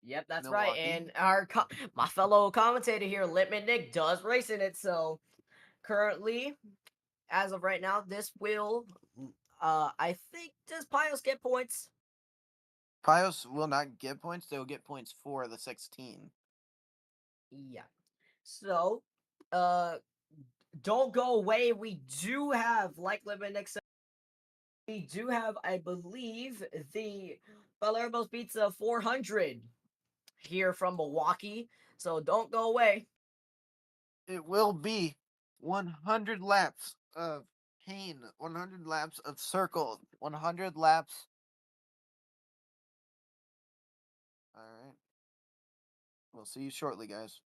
yep, that's right. Milwaukee. And our my fellow commentator here, Litman Nick, does race in it. So currently, as of right now, this will. I think does Pios get points? Pios will not get points. They'll get points for the 16. Yeah. So, uh, don't go away. We do have like limit next. We do have, I believe, the Palermo's Pizza 400 here from Milwaukee. So don't go away. It will be 100 laps of pain, 100 laps of circle, 100 laps. All right. We'll see you shortly, guys.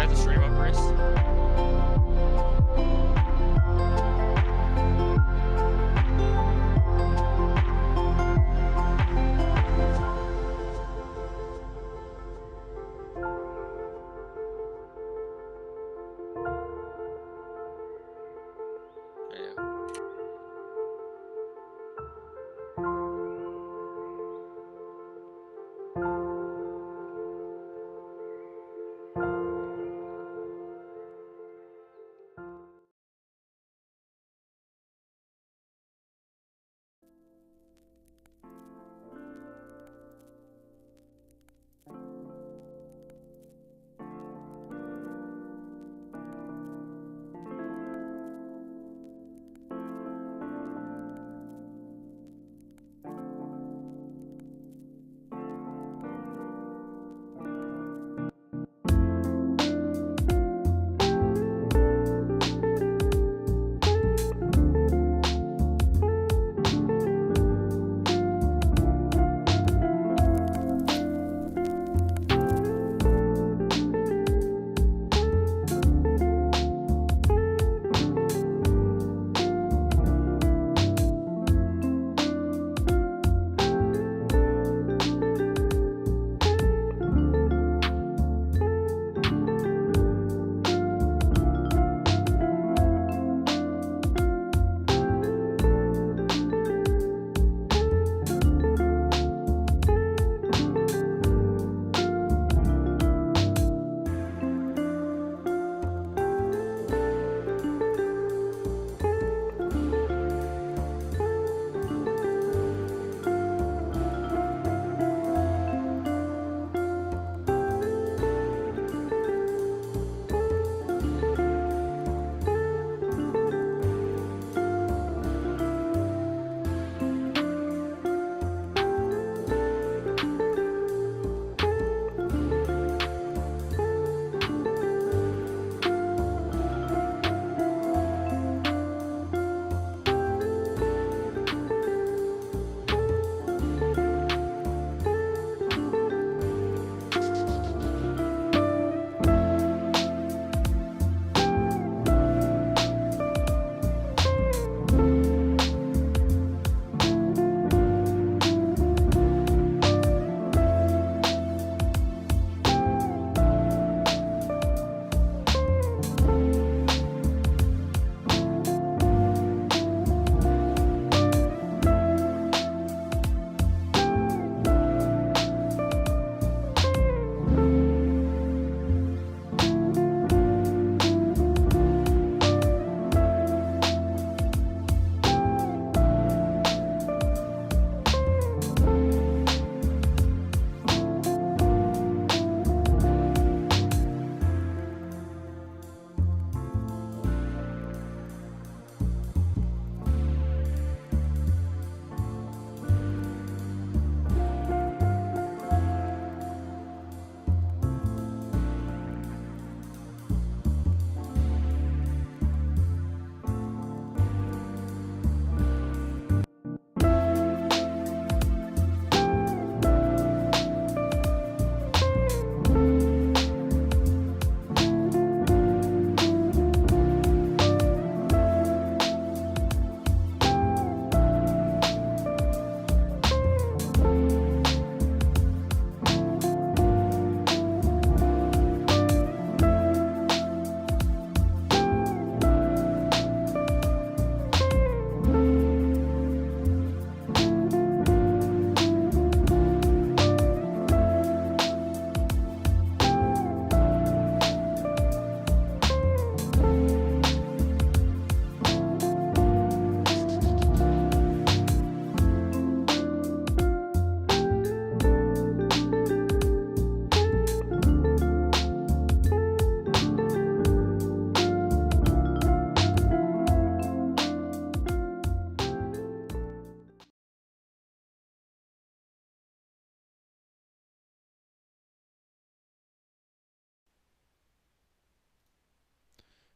the stream up, Reese? Yeah.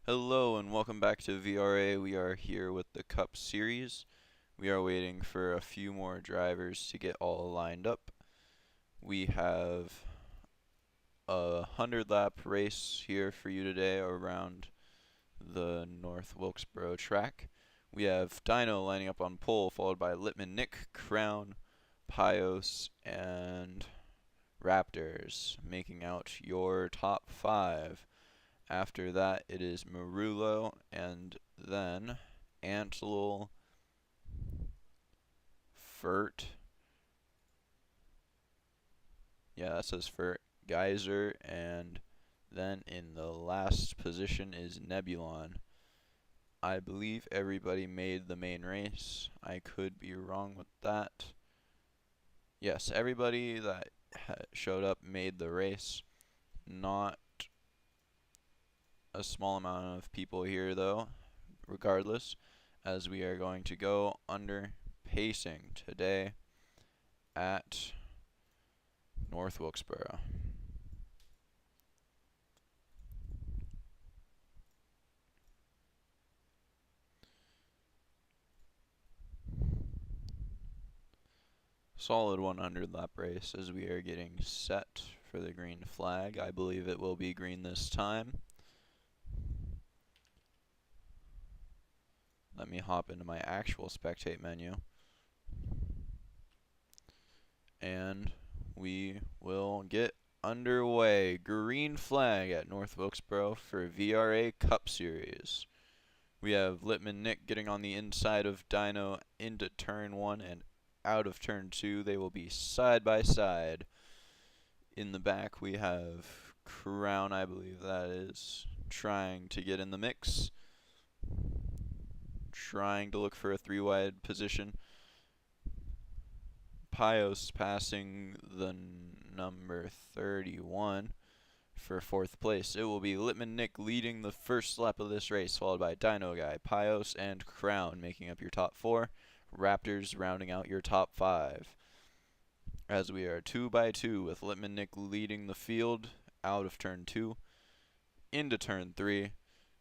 Hello and welcome back to VRA. We are here with the Cup Series. We are waiting for a few more drivers to get all lined up. We have a 100-lap race here for you today around the North Wilkesboro track. We have Dino lining up on pole, followed by Littman, Nick, Crown, Pios, and Raptors, making out your top 5. After that, it is Marullo, and then Antlil, Furt. Yeah, that says Furt, Geyser, and then in the last position is Nebulon. I believe everybody made the main race. I could be wrong with that. Yes, everybody that showed up made the race. Not a small amount of people here, though, regardless, as we are going to go under pacing today at North Wilkesboro. Solid 100-lap race as we are getting set for the green flag. I believe it will be green this time. Let me hop into my actual spectate menu. And we will get underway. Green flag at North Wilkesboro for VRA Cup Series. We have Littman Nick getting on the inside of Dino into turn 1 and out of turn 2. They will be side by side. In the back we have Crown, I believe that is, trying to get in the mix. Trying to look for a 3-wide position. Pios passing the number 31 for 4th place. It will be Littman Nick leading the first lap of this race, followed by Dino Guy, Pios, and Crown making up your top 4. Raptors rounding out your top 5. As we are 2 by 2 with Littman Nick leading the field out of turn 2 into turn 3.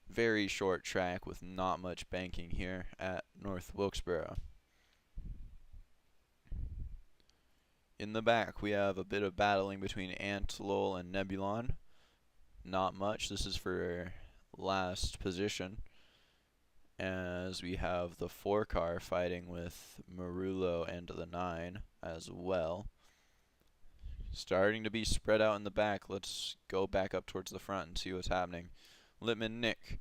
Very short track with not much banking here at North Wilkesboro. In the back, we have a bit of battling between Antlil and Nebulon. Not much. This is for last position. As we have the 4-car fighting with Marullo and the 9 as well. Starting to be spread out in the back. Let's go back up towards the front and see what's happening. Littman Nick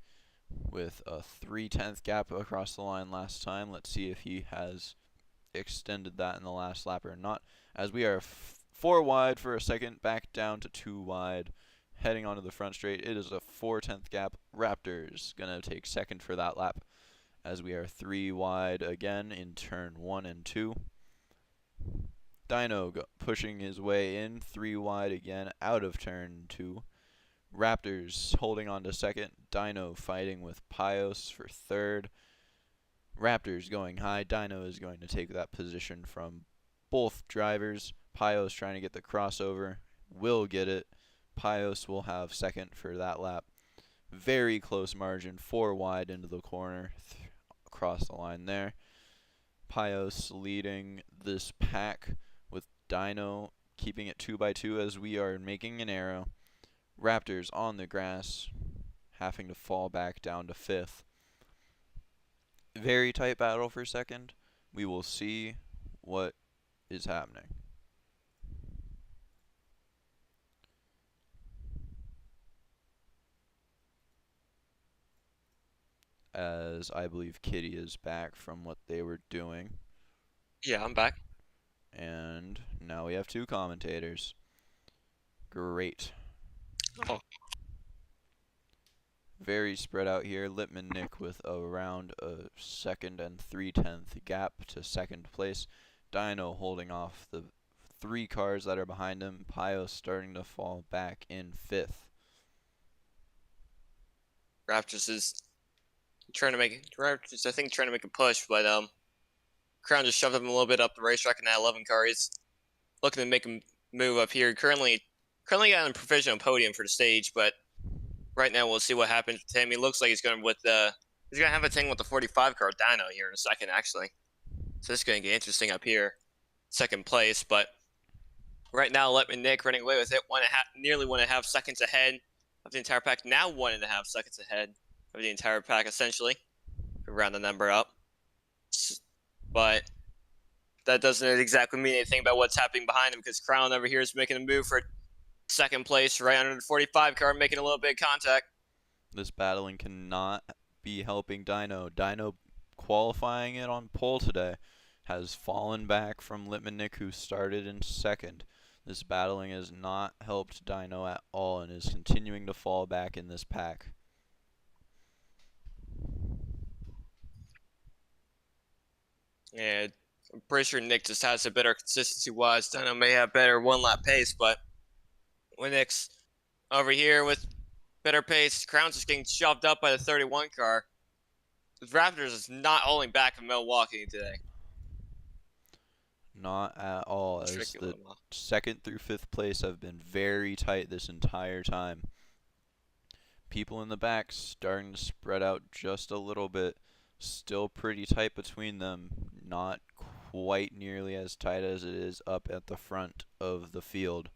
with a 3/10 gap across the line last time. Let's see if he has extended that in the last lap or not, as we are 4 wide for a second, back down to 2 wide, heading onto the front straight. It is a 4/10 gap. Raptors gonna take second for that lap, as we are 3 wide again in turn 1 and 2. Dino pushing his way in, 3 wide again out of turn 2. Raptors holding on to second. Dino fighting with Pios for 3rd. Raptors going high. Dino is going to take that position from both drivers. Pios trying to get the crossover. Will get it. Pios will have second for that lap. Very close margin. 4 wide into the corner. Across the line there. Pios leading this pack with Dino keeping it 2 by 2 as we are making an arrow. Raptors on the grass, having to fall back down to 5th. Very tight battle for second. We will see what is happening. As I believe Kitty is back from what they were doing. Yeah, I'm back. And now we have 2 commentators. Great. Oh, Very spread out here. Littman Nick with around a 2nd and 3/10 gap to 2nd place. Dino holding off the 3 cars that are behind him. Pios starting to fall back in 5th. Raptors is trying to make Raptors, I think, trying to make a push, but Crown just shoved him a little bit up the racetrack in that 11 car. He's looking to make him move up here. Currently got a provisional podium for the stage, but right now we'll see what happens with him. He looks like he's going to have a thing with the 45 car Dino here in a second, actually. So this is going to get interesting up here, 2nd place, but Right now, Let Me Nick running away with it. Nearly 1.5 seconds ahead of the entire pack. Now 1.5 seconds ahead of the entire pack, essentially. Round the number up. But that doesn't exactly mean anything about what's happening behind him, because Crown over here is making a move for second place right under the 45 car, making a little bit of contact. This battling cannot be helping Dino. Dino qualifying it on pole today has fallen back from Litmanik, who started in second. This battling has not helped Dino at all and is continuing to fall back in this pack. Yeah, I'm pretty sure Nick just has a better consistency-wise. Dino may have better one-lap pace, but when Nick's over here with better pace, Crown's just getting shoved up by the 31 car. The Raptors is not holding back in Milwaukee today. Not at all, as the second through fifth place have been very tight this entire time. People in the back starting to spread out just a little bit. Still pretty tight between them. Not quite nearly as tight as it is up at the front of the field,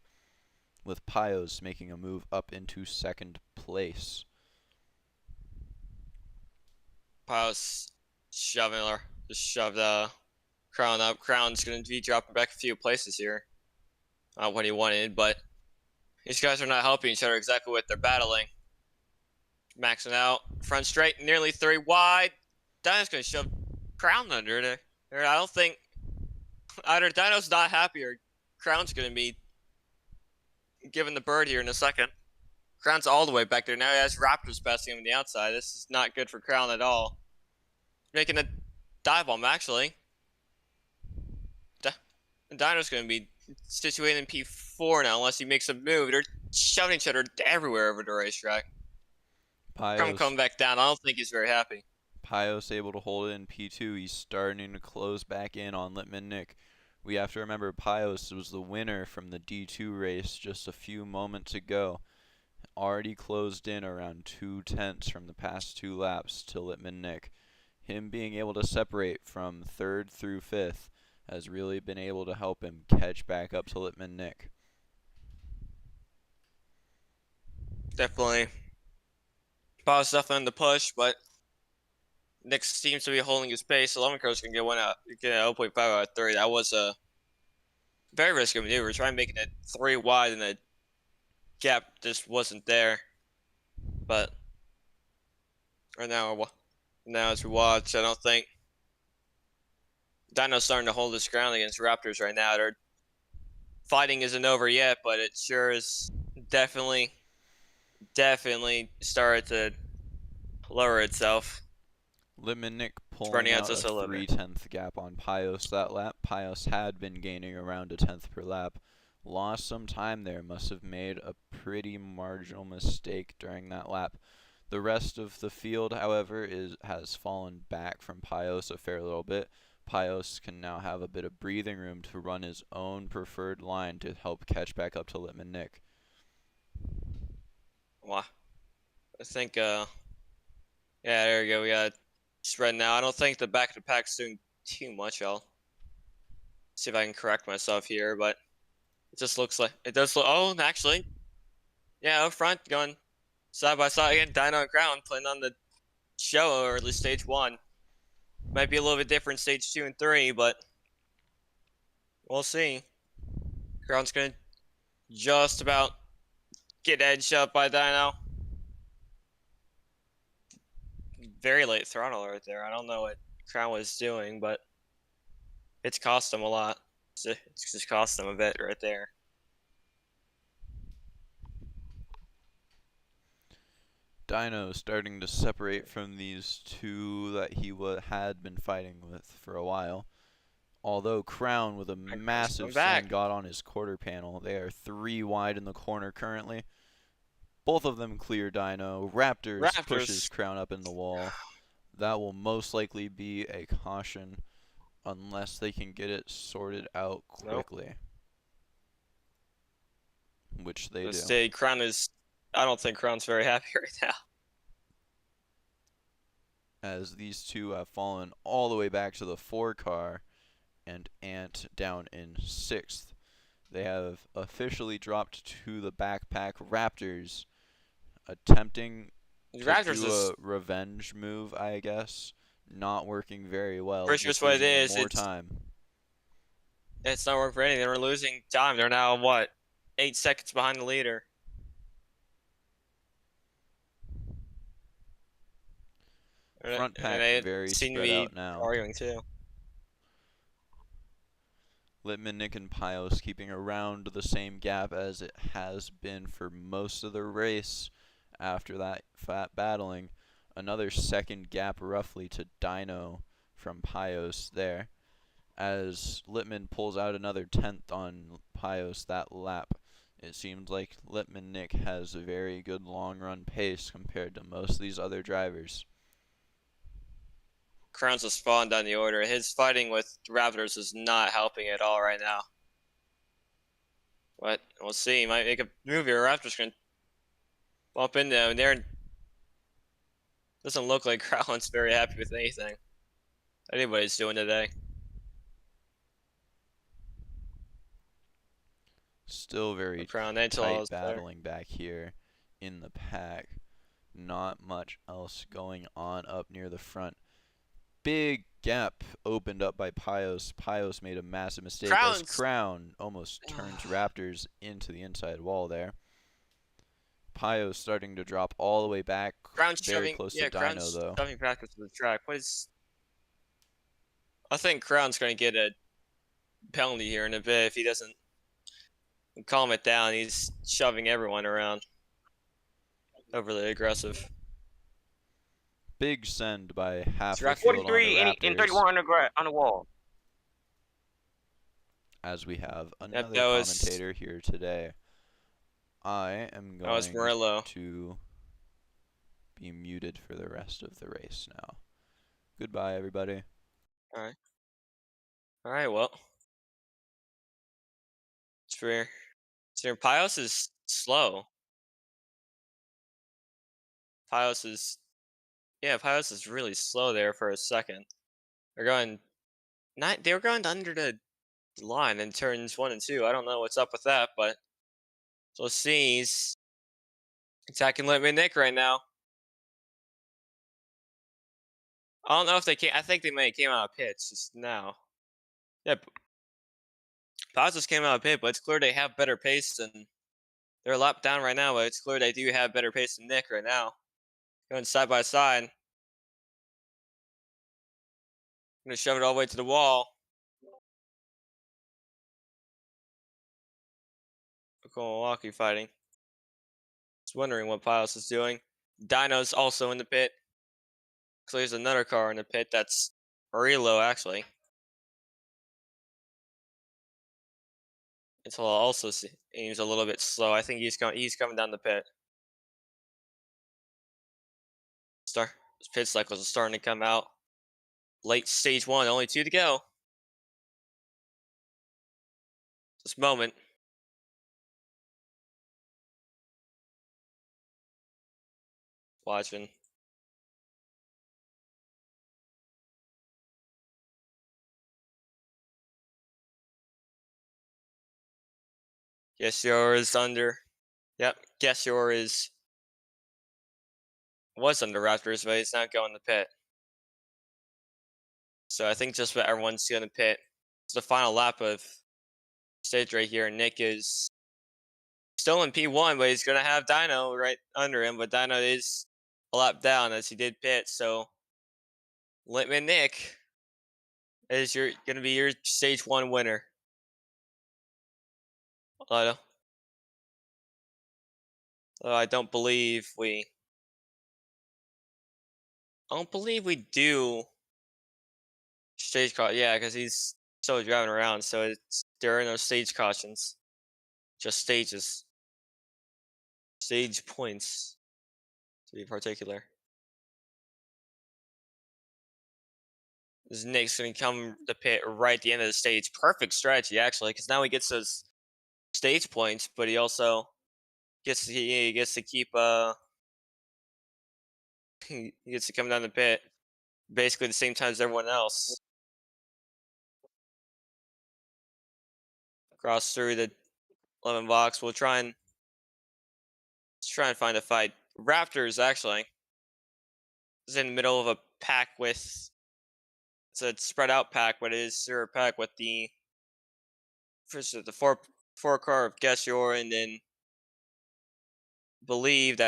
with Pios making a move up into second place. Pios shoved Crown up. Crown's going to be dropping back a few places here. Not what he wanted, but these guys are not helping each other exactly what they're battling. Maxing out. Front straight, nearly 3 wide. Dino's going to shove Crown under there. I don't think either Dino's not happy or Crown's going to be given the bird here in a second. Crown's all the way back there. Now he has Raptors passing him on the outside. This is not good for Crown at all. Making a dive bomb, actually. Dino's going to be situated in P4 now unless he makes a move. They're shoving each other everywhere over the racetrack. Crown coming back down. I don't think he's very happy. Pios able to hold it in P2. He's starting to close back in on Litman Nick. We have to remember Pios was the winner from the D2 race just a few moments ago. Already closed in around 2/10 from the past 2 laps to Litman Nick. Him being able to separate from 3rd through 5th has really been able to help him catch back up to Litman Nick. Definitely. Pios definitely on the push, but Nick seems to be holding his pace. 11 cars can get one out. Get an 0.5 out of 3. That was a very risky maneuver. Trying making it 3 wide and the gap just wasn't there. But right now as we watch, I don't think Dino's starting to hold his ground against Raptors right now. Their fighting isn't over yet, but it sure is definitely started to lower itself. Litman Nick pulling out a 3/10 gap on Pios that lap. Pios had been gaining around a 10th per lap. Lost some time there, must have made a pretty marginal mistake during that lap. The rest of the field, however, has fallen back from Pios a fair little bit. Pios can now have a bit of breathing room to run his own preferred line to help catch back up to Litman Nick. Wow. I think, yeah, there we go. We got spread now. I don't think the back of the pack's doing too much. I'll see if I can correct myself here, but it just looks like it does look. Oh, actually, yeah, up front going side by side again. Dino and Crown playing on the show, or at least stage 1. Might be a little bit different stage 2 and 3, but we'll see. Crown's gonna just about get edged up by Dino. Very late throttle right there. I don't know what Crown was doing, but it's cost him a lot. It's just cost him a bit right there. Dino starting to separate from these 2 that he had been fighting with for a while. Although Crown with a massive swing got on his quarter panel. They are 3 wide in the corner currently. Both of them clear Dino. Raptors pushes Crown up in the wall. That will most likely be a caution unless they can get it sorted out quickly. Nope. Which they do. Crown is... I don't think Crown's very happy right now. As these 2 have fallen all the way back to the 4 car and Ant down in 6th. They have officially dropped to the backpack. Raptors attempting The to Raptors do is a revenge move, I guess. Not working very well. pretty sure Just it's what it losing them is. more time. It's not working for anything. They're losing time. They're now what, 8 seconds behind the leader. Front And pack they very seem to spread be out now. arguing too. Littman, Nick, and Pios keeping around the same gap as it has been for most of the race after that fat battling. Another second gap roughly to Dino from Pios there as Littman pulls out another 10th on Pios that lap. It seems like Littman Nick has a very good long run pace compared to most of these other drivers. Crowns has spawned down the order. His fighting with the Raptors is not helping at all right now. But we'll see. He might make a move here. Raptors can bump into him. There doesn't look like Crowns very happy with anything anybody's doing today. Still very Crown tight battling back here in the pack. Not much else going on up near the front. Big gap opened up by Pios. Pios made a massive mistake as Crown almost turns Raptors into the inside wall there. Pios starting to drop all the way back, Crown's very shoving, close yeah, to Dino Crown's though. shoving back into the track. What is? I think Crown's going to get a penalty here in a bit if he doesn't calm it down. He's shoving everyone around. Overly aggressive. Big send by half the Track field on the 43 Raptors. and 31 on the wall. As we have another that was- commentator here today. I am That was going Murillo. to be muted for the rest of the race now. Goodbye, everybody. All right. Well, it's fair. So Pios is slow. Pios is really slow there for a second. They're going they were going under the line in turns 1 and 2. I don't know what's up with that, but so let's see. He's attacking Littman Nick right now. I don't know if they came. I think they may have came out of pits just now. Yep. Pios just came out of pit, but it's clear they have better pace than they're a lap down right now, but it's clear they do have better pace than Nick right now. Going side by side. Gonna shove it all the way to the wall. Milwaukee fighting. Just wondering what Pios is doing. Dino's also in the pit. So there's another car in the pit that's Murillo actually. It's also seems a little bit slow. I think he's coming down the pit. His pit cycles are starting to come out. Late stage 1, only 2 to go. This moment. Watching. Gessior is under. Yep, Gessior was under Raptors, but he's not going to pit. So I think just about everyone's going to pit. It's the final lap of stage right here. Nick is still in P1, but he's going to have Dino right under him. But Dino is a lap down as he did pit. So Littman Nick is going to be your stage 1 winner. I don't believe we do stage caution. Yeah, because he's still driving around, so there are no stage cautions, just stages, stage points to be particular. This Nick's gonna come to pit right at the end of the stage. Perfect strategy actually, because now he gets those stage points, but he also gets to keep he gets to come down the pit basically the same time as everyone else. Cross through the 11 box. Let's try and find a fight. Raptors actually is in the middle of a pack with. It's a spread out pack, but it is zero pack with the first the four car of Guess Your, and then believe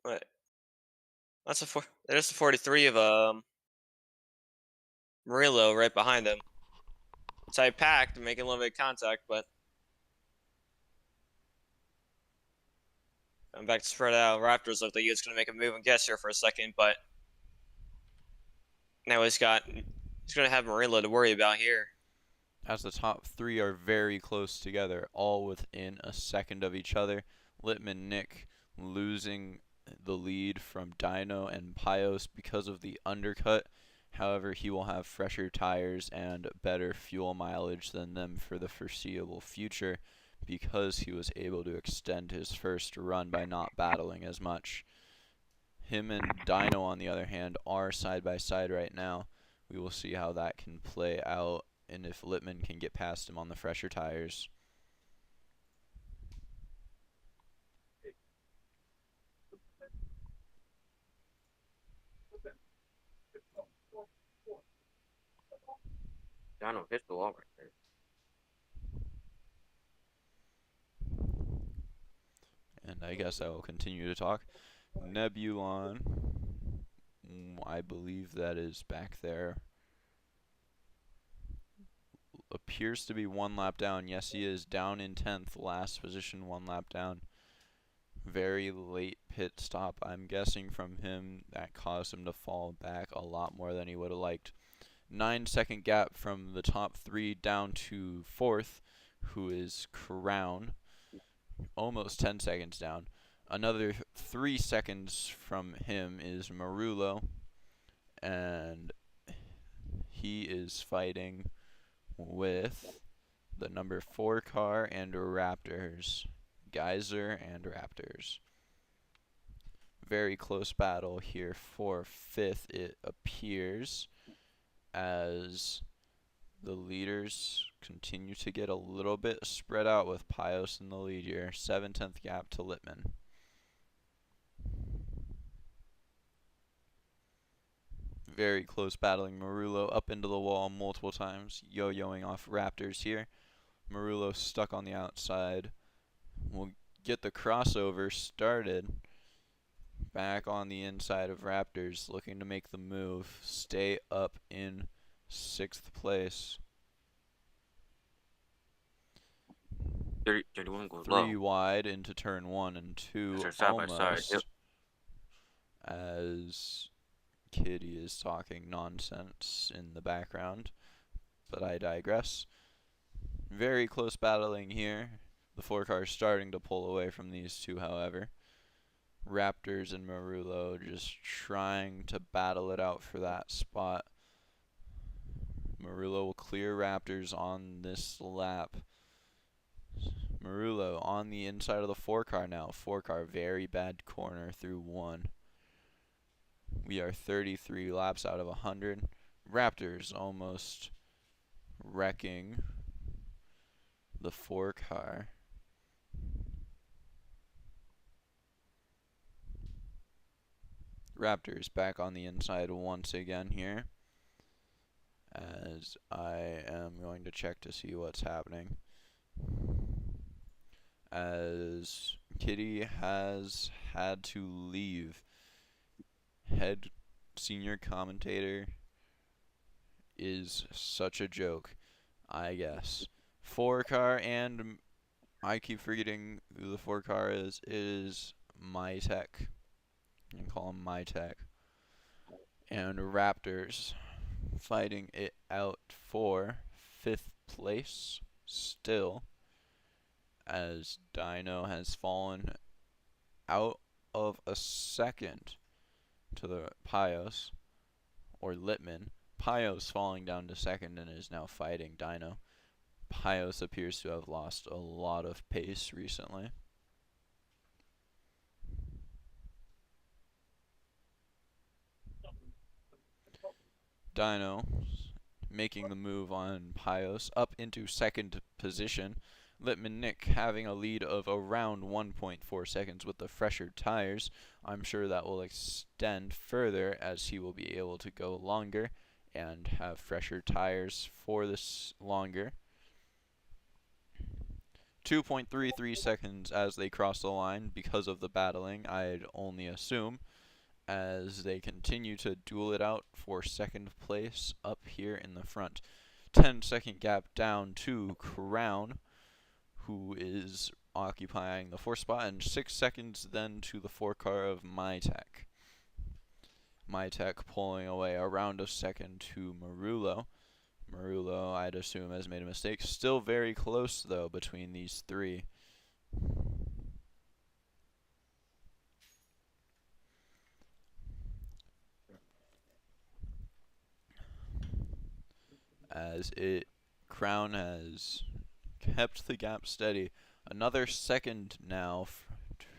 what that's a four. There's the 43 of Murillo right behind him. It's a packed, making a little bit of contact, but I'm back to spread out. Raptors look like he was going to make a move and Guess Your for a second, but now he's going to have Murillo to worry about here. As the top three are very close together, all within a second of each other. Littman Nick losing the lead from Dino and Pios because of the undercut. However, he will have fresher tires and better fuel mileage than them for the foreseeable future because he was able to extend his first run by not battling as much. Him and Dino, on the other hand, are side by side right now. We will see how that can play out and if Littman can get past him on the fresher tires. Donald hit the wall right there. And I guess I will continue to talk. Nebulon, I believe that is back there. Appears to be one lap down. Yes, he is down in 10th. Last position, one lap down. Very late pit stop, I'm guessing, from him. That caused him to fall back a lot more than he would have liked. 9-second gap from the top three down to 4th, who is Crown. Almost 10 seconds down. Another 3 seconds from him is Marullo, and he is fighting with the number 4 car and Raptors. Geyser and Raptors. Very close battle here for 5th, it appears, as the leaders continue to get a little bit spread out with Pios in the lead here. 7/10 gap to Littman. Very close battling. Marullo up into the wall multiple times, yo-yoing off Raptors here. Marullo stuck on the outside. We'll get the crossover started. Back on the inside of Raptors, looking to make the move. Stay up in 6th place. 31 goes 3 low. wide into turn 1 and 2 They're side by side, almost. yep. As Kitty is talking nonsense in the background, but I digress. Very close battling here. The 4 cars starting to pull away from these two, however. Raptors and Marullo just trying to battle it out for that spot. Marullo will clear Raptors on this lap. Marullo on the inside of the 4 car now. 4 car, very bad corner through 1. We are 33 laps out of 100. Raptors almost wrecking the 4 car. Raptors back on the inside once again here, as I am going to check to see what's happening. As Kitty has had to leave. Head senior commentator is such a joke, I guess. 4 car, and I keep forgetting who the 4 car is. It is MyTech. You can call him MyTech. And Raptors fighting it out for 5th place still, as Dino has fallen out of a second to the Pios, or Littman. Pios falling down to 2nd and is now fighting Dino. Pios appears to have lost a lot of pace recently. Dino making the move on Pios up into 2nd position. Lippmann Nick having a lead of around 1.4 seconds with the fresher tires. I'm sure that will extend further as he will be able to go longer and have fresher tires for this longer. 2.33 seconds as they cross the line because of the battling, I'd only assume, as they continue to duel it out for second place up here in the front. 10-second gap down to Crown, who is occupying the 4th spot, and 6 seconds then to the 4 car of MyTech. MyTech pulling away around a second to Marullo. Marullo, I'd assume, has made a mistake. Still very close, though, between these three. Crown has kept the gap steady. Another second now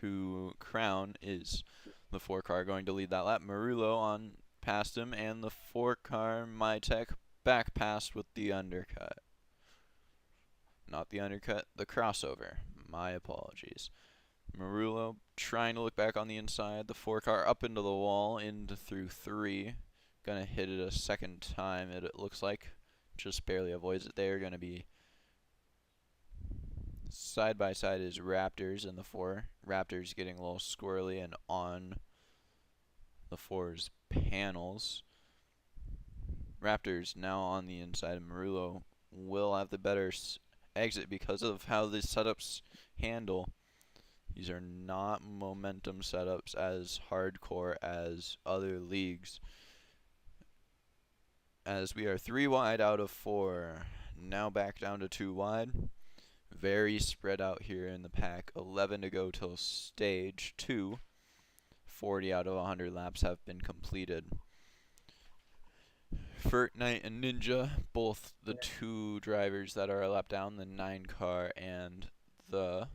to Crown is the 4 car going to lead that lap. Marullo on past him, and the 4 car MyTech back past with the undercut. Not the undercut, the crossover. My apologies. Marullo trying to look back on the inside. The 4 car up into the wall, into through 3. Gonna hit it a second time, it looks like. Just barely avoids it there. Gonna be side by side is Raptors and the 4. Raptors getting a little squirrely and on the 4's panels. Raptors now on the inside. Marullo will have the better exit because of how the setups handle. These are not momentum setups as hardcore as other leagues. As we are 3 wide out of 4. Now back down to 2 wide. Very spread out here in the pack. 11 to go till stage 2. 40 out of 100 laps have been completed. Fortnite and Ninja, both the 2 drivers that are a lap down, the 9 car and the,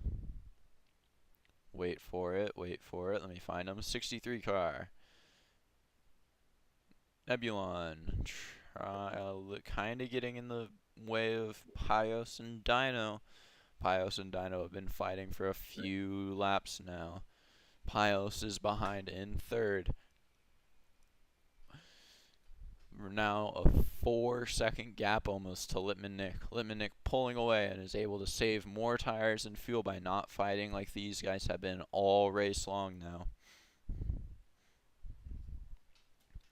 wait for it, let me find them, 63 car. Nebulon, kind of getting in the way of Pios and Dino. Pios and Dino have been fighting for a few laps now. Pios is behind in 3rd. Now a 4-second gap almost to Lippmann Nick. Lippmann Nick pulling away and is able to save more tires and fuel by not fighting like these guys have been all race long now.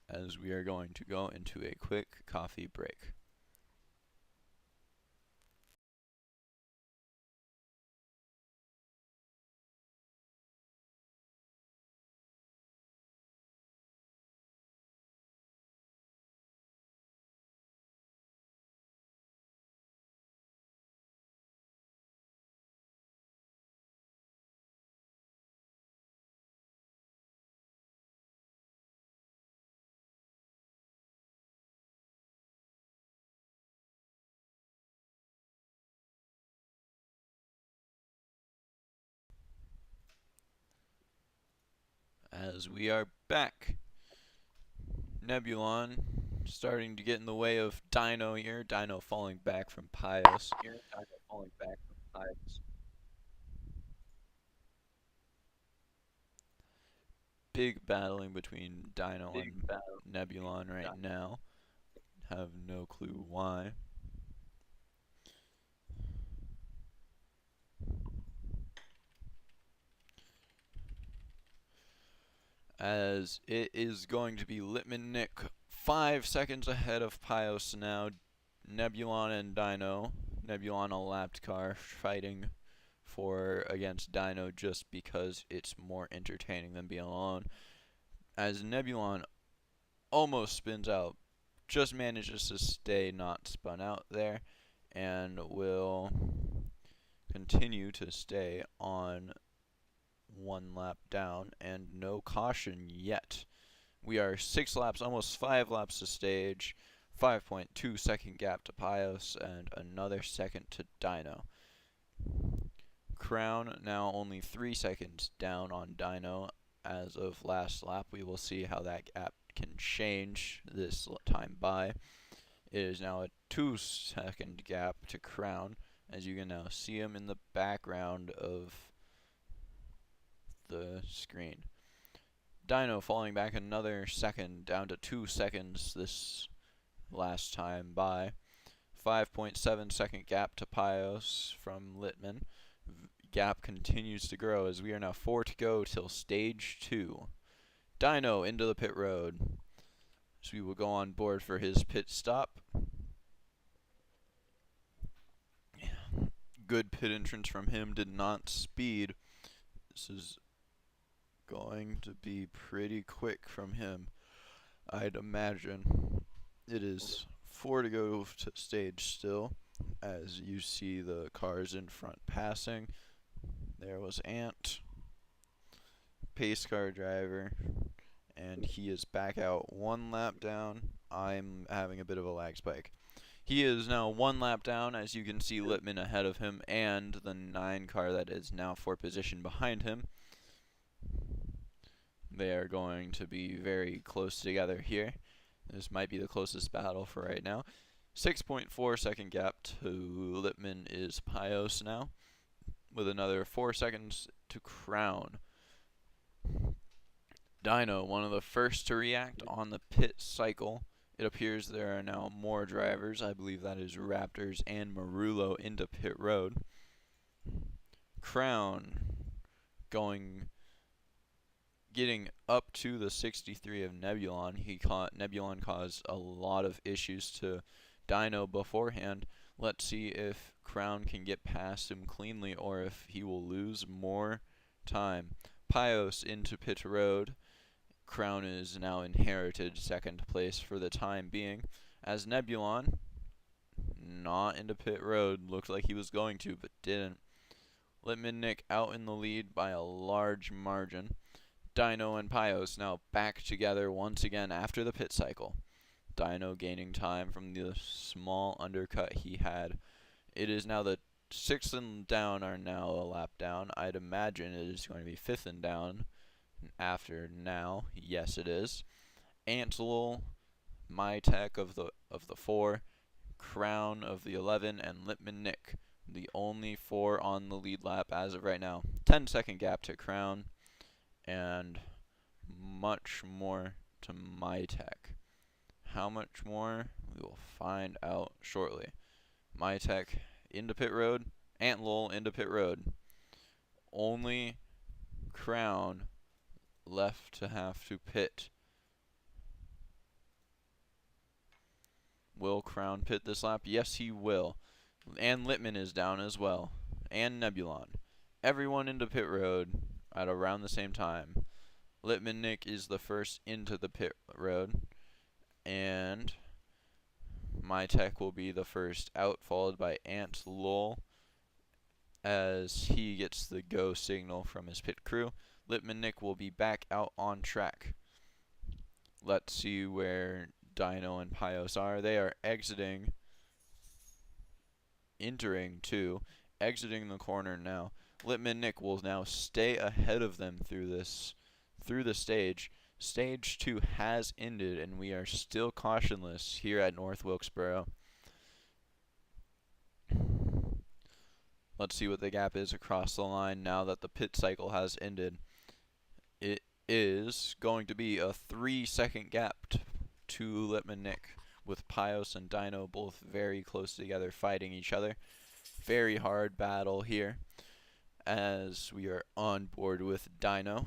As we are going to go into a quick coffee break. As we are back, Nebulon starting to get in the way of Dino here. Dino falling back from Pios. Big battling between Dino and Nebulon right now. Have no clue why. As it is going to be Lippmann Nick 5 seconds ahead of Pios now. Nebulon and Dino. Nebulon a lapped car fighting against Dino just because it's more entertaining than being alone. As Nebulon almost spins out, just manages to stay not spun out there, and will continue to stay on 1 lap down, and no caution yet. We are 6 laps, almost 5 laps to stage, 5.2 second gap to Pios, and another second to Dino. Crown now only 3 seconds down on Dino as of last lap. We will see how that gap can change this time by. It is now a 2-second gap to Crown, as you can now see him in the background of the screen. Dino falling back another second, down to 2 seconds this last time by. 5.7 second gap to Pios from Littman. Gap continues to grow as we are now 4 to go till stage 2. Dino into the pit road. So we will go on board for his pit stop. Good pit entrance from him, did not speed. This is going to be pretty quick from him, I'd imagine. It is 4 to go to stage still, as you see the cars in front passing. There was Ant, pace car driver, and he is back out 1 lap down. I'm having a bit of a lag spike. He is now 1 lap down, as you can see Littman ahead of him, and the 9 car that is now for position behind him. They are going to be very close together here. This might be the closest battle for right now. 6.4 second gap to Littman is Pios now, with another 4 seconds to Crown. Dino, one of the first to react on the pit cycle. It appears there are now more drivers. I believe that is Raptors and Marullo into pit road. Crown getting up to the 63 of Nebulon. Nebulon caused a lot of issues to Dino beforehand. Let's see if Crown can get past him cleanly or if he will lose more time. Pios into pit road. Crown is now inherited second place for the time being, as Nebulon, not into pit road, looked like he was going to, but didn't. Littman out in the lead by a large margin. Dino and Pios now back together once again after the pit cycle. Dino gaining time from the small undercut he had. It is now the 6th and down are now a lap down. I'd imagine it is going to be 5th and down after now. Yes, it is. Antlul, MyTech of the 4, Crown of the 11, and Littman the only 4 on the lead lap as of right now. 10-second gap to Crown, and much more to MyTech. How much more? We will find out shortly. MyTech into pit road, Antlul into pit road. Only Crown left to have to pit. Will Crown pit this lap? Yes, he will. And Littman is down as well. And Nebulon. Everyone into pit road at around the same time. Littman is the first into the pit road. And MyTech will be the first out, followed by Ant Lowell as he gets the go signal from his pit crew. Littman will be back out on track. Let's see where Dino and Pios are. They are exiting the corner now. Littman will now stay ahead of them through the stage. Stage 2 has ended, and we are still cautionless here at North Wilkesboro. Let's see what the gap is across the line now that the pit cycle has ended. It is going to be a 3-second gap to Littman, with Pios and Dino both very close together fighting each other. Very hard battle here as we are on board with Dino.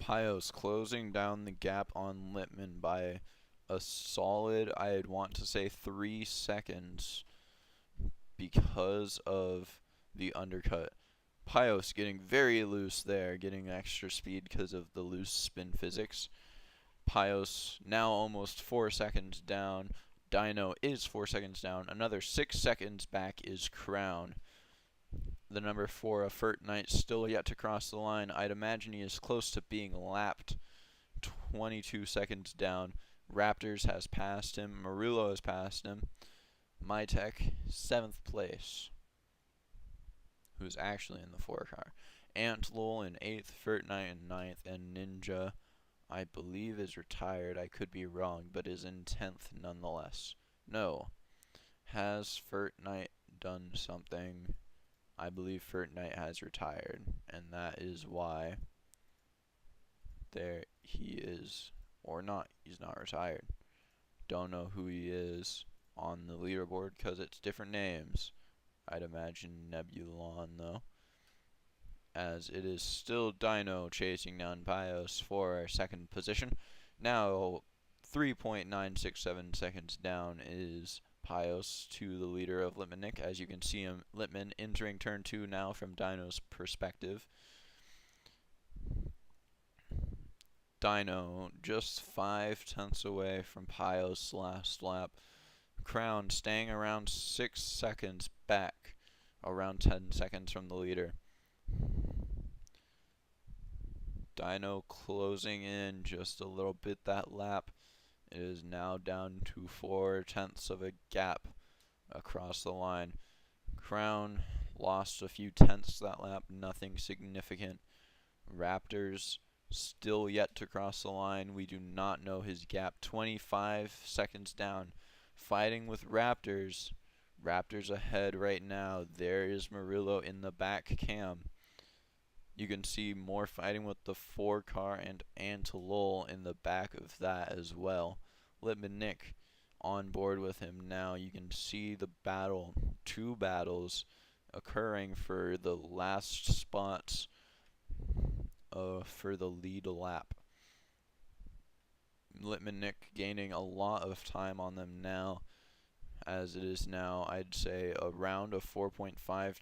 Pios closing down the gap on Littman by a solid, I'd want to say 3 seconds because of the undercut. Pios getting very loose there, getting extra speed because of the loose spin physics. Pios now almost 4 seconds down. Dino is 4 seconds down. Another 6 seconds back is Crown. The number 4 of Knight still yet to cross the line. I'd imagine he is close to being lapped. 22 seconds down. Raptors has passed him. Marullo has passed him. MyTech, 7th place, who's actually in the 4 car. Antlul in 8th, Knight in 9th, and Ninja I believe is retired. I could be wrong, but is in 10th nonetheless. No. Has Fortnite done something? I believe Fortnite has retired, and that is why there he is, or not. He's not retired. Don't know who he is on the leaderboard because it's different names. I'd imagine Nebulon though, as it is still Dino chasing down Pios for second position. Now 3.967 seconds down is Pios to the leader of Litmanik. As you can see him, Litman entering turn 2 now from Dino's perspective. Dino just 5/10 away from Pios' last lap. Crown staying around 6 seconds back, around 10 seconds from the leader. Dino closing in just a little bit that lap. It is now down to 4/10 of a gap across the line. Crown lost a few tenths that lap, nothing significant. Raptors still yet to cross the line. We do not know his gap. 25 seconds down. Fighting with Raptors. Raptors ahead right now. There is Murillo in the back cam. You can see more fighting with the 4 car and Antolol in the back of that as well. Litmanik on board with him now. You can see the battle, 2 battles occurring for the last spots for the lead lap. Litmanik gaining a lot of time on them now, as it is now, I'd say, around a 4.5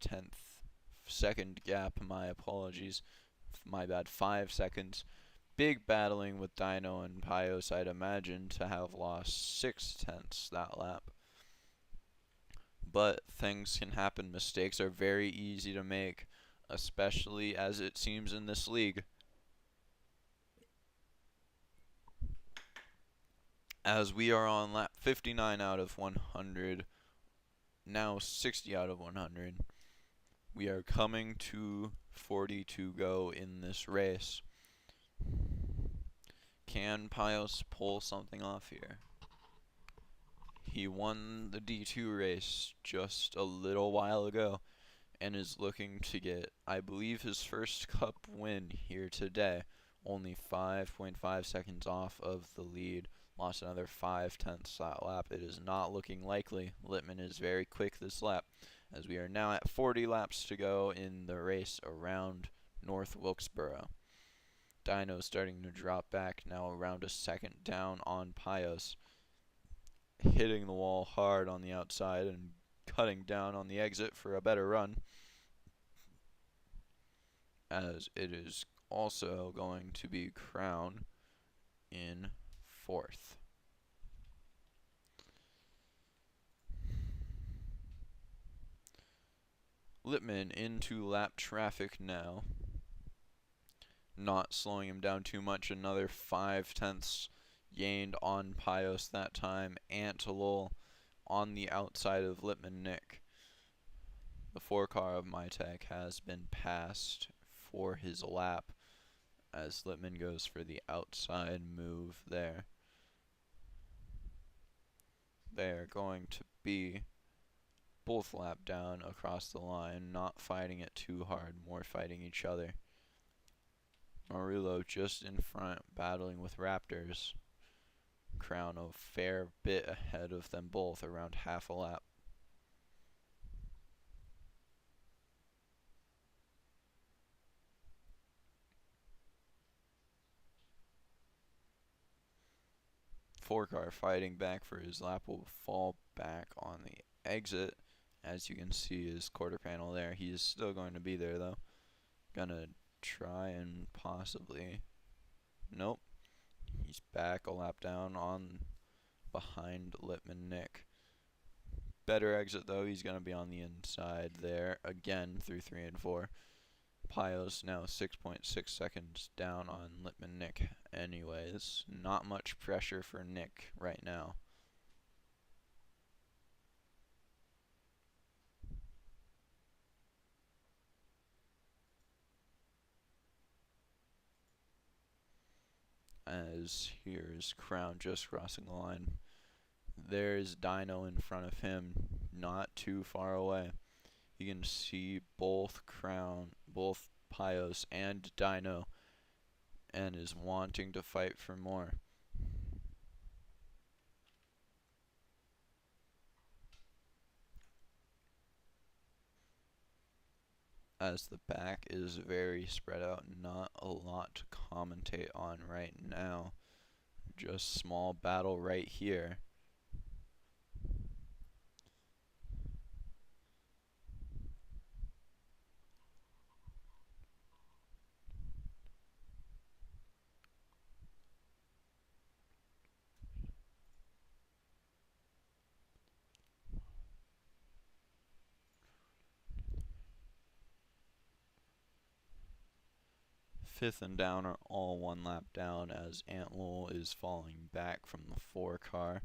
second gap. My apologies. My bad. 5 seconds. Big battling with Dino and Pios, I'd imagine, to have lost 6/10 that lap. But things can happen. Mistakes are very easy to make, especially as it seems in this league. As we are on lap 59 out of 100, now 60 out of 100. We are coming to 40 to go in this race. Can Pios pull something off here? He won the D2 race just a little while ago and is looking to get, I believe, his first cup win here today. Only 5.5 seconds off of the lead. Lost another 5/10 that lap. It is not looking likely. Litman is very quick this lap, as we are now at 40 laps to go in the race around North Wilkesboro. Dino starting to drop back, now around a second down on Pios. Hitting the wall hard on the outside and cutting down on the exit for a better run, as it is also going to be Crown in 4th. Litman into lap traffic now. Not slowing him down too much. Another 5/10 gained on Pios that time. Antolol on the outside of Litmanik. The 4 car of MyTech has been passed for his lap, as Litman goes for the outside move there. They are going to be both lap down across the line, not fighting it too hard, more fighting each other. Murillo just in front, battling with Raptors. Crown a fair bit ahead of them both, around half a lap. Four car fighting back for his lap will fall back on the exit. As you can see his quarter panel there. He is still going to be there though. Gonna try and possibly, nope, he's back a lap down on behind Litmanik. Better exit though, he's gonna be on the inside there again through 3 and 4. Pios now 6.6 seconds down on Litmanik anyways. Not much pressure for Nick right now. as here's Crown just crossing the line. There's Dino in front of him, not too far away. You can see both Pios and Dino, and is wanting to fight for more. As the back is very spread out, not a lot to commentate on right now. Just small battle right here. Fifth and down are all 1 lap down as Antlol is falling back from the 4-car.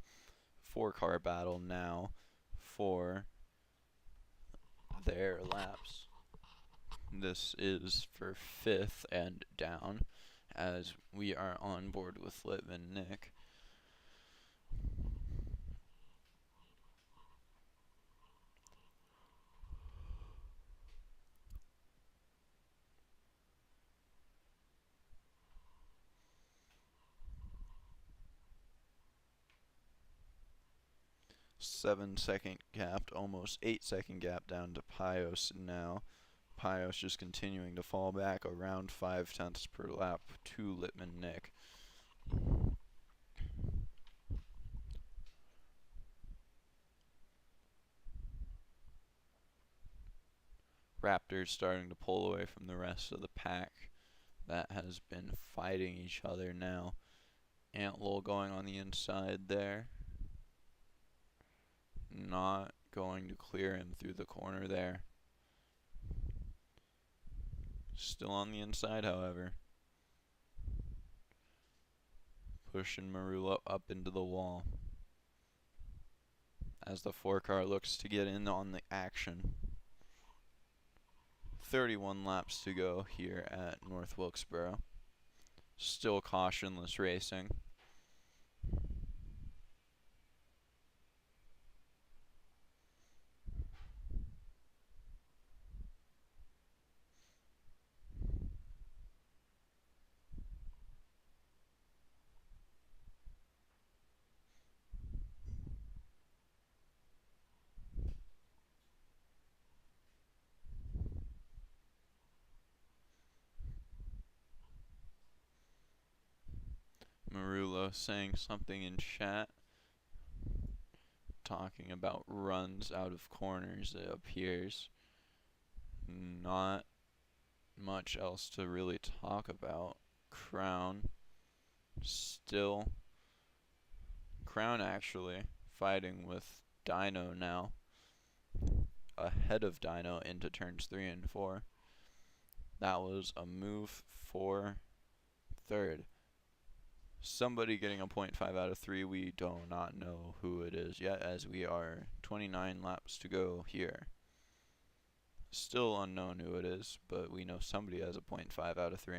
4-car battle now for their laps. This is for 5th and down as we are on board with Littman Nick. Seven-second gap, almost 8-second gap down to Pios now. Pios just continuing to fall back around 0.5 per lap to Littman Nick. Raptors starting to pull away from the rest of the pack that has been fighting each other now. Antlol going on the inside there. Not going to clear him through the corner there. Still on the inside, however. Pushing Marullo up into the wall as the 4-car looks to get in on the action. 31 laps to go here at North Wilkesboro. Still cautionless racing. Marullo saying something in chat, talking about runs out of corners, it appears. Not much else to really talk about. Crown actually fighting with Dino now, ahead of Dino into turns 3 and 4. That was a move for third. Somebody getting a 0.5 out of 3. We do not know who it is yet, as we are 29 laps to go here. Still unknown who it is, but we know somebody has a 0.5 out of 3.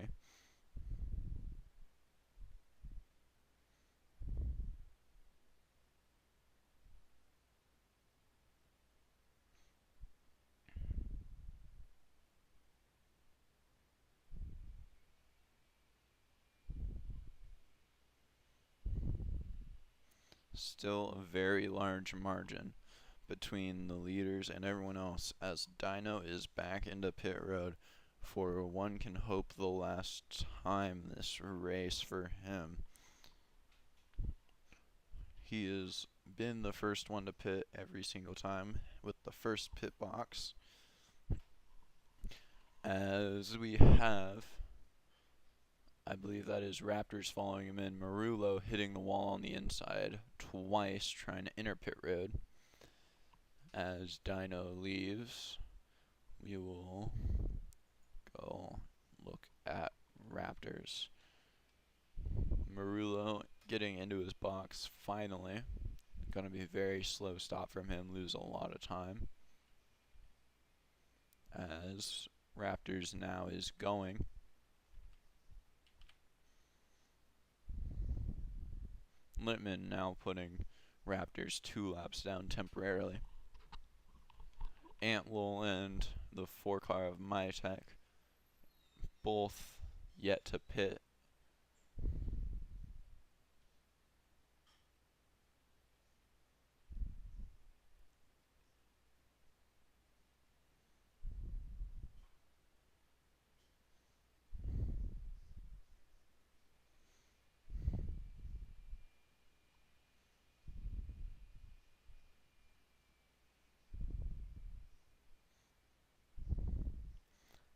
Still a very large margin between the leaders and everyone else, as Dino is back into pit road for one can hope the last time this race for him. He has been the first one to pit every single time with the first pit box, as we have, I believe that is Raptors following him in, Marullo hitting the wall on the inside twice trying to enter pit road. As Dino leaves, we will go look at Raptors. Marullo getting into his box finally. Gonna be a very slow stop from him, lose a lot of time. As Raptors now is going. Littman now putting Raptors 2 laps down temporarily. Antlul and the 4 car of Mytech both yet to pit.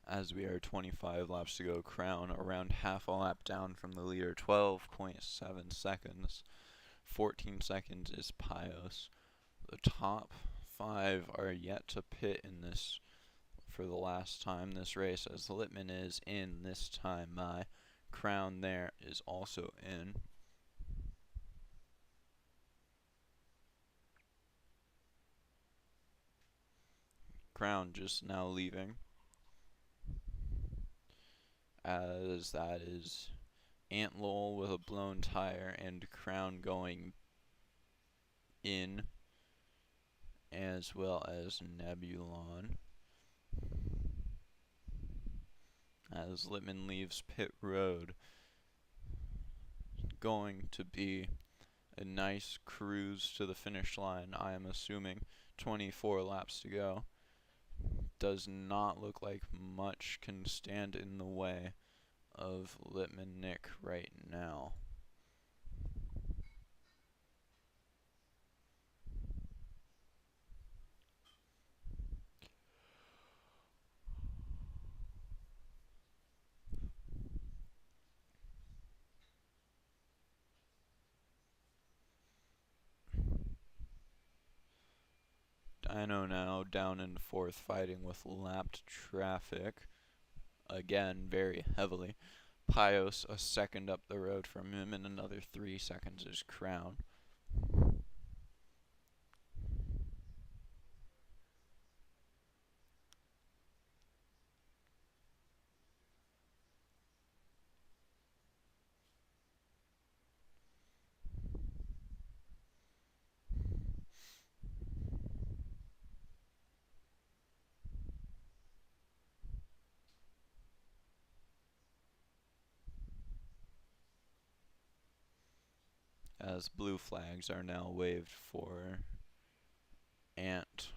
As we are 25 laps to go, Crown around half a lap down from the leader, 12.7 seconds. 14 seconds is Pios. The top 5 are yet to pit in this for the last time this race, as Littman is in this time. My Crown there is also in. Crown just now leaving, as that is Antlul with a blown tire and Crown going in, as well as Nebulon, as Littman leaves pit road. Going to be a nice cruise to the finish line, I am assuming. 24 laps to go. Does not look like much can stand in the way of Littman Nick right now. Dino now down in 4th, fighting with lapped traffic. Again, very heavily. Pios a second up the road from him, and another 3 seconds is Crown. As blue flags are now waved for Ant.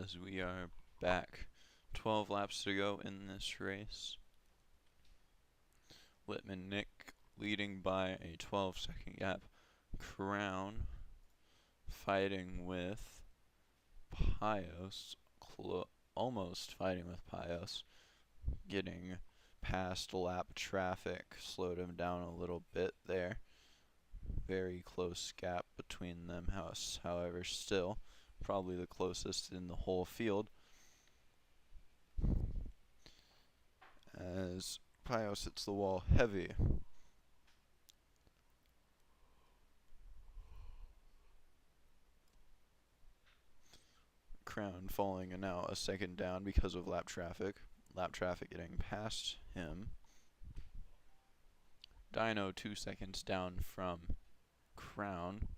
As we are back, 12 laps to go in this race. Whitman Nick leading by a 12-second gap. Crown fighting with Pios, almost fighting with Pios, getting past lap traffic, slowed him down a little bit there. Very close gap between them, however, still probably the closest in the whole field. As Pios hits the wall heavy. Crown falling and now a second down because of lap traffic. Lap traffic getting past him. Dino 2 seconds down from Crown.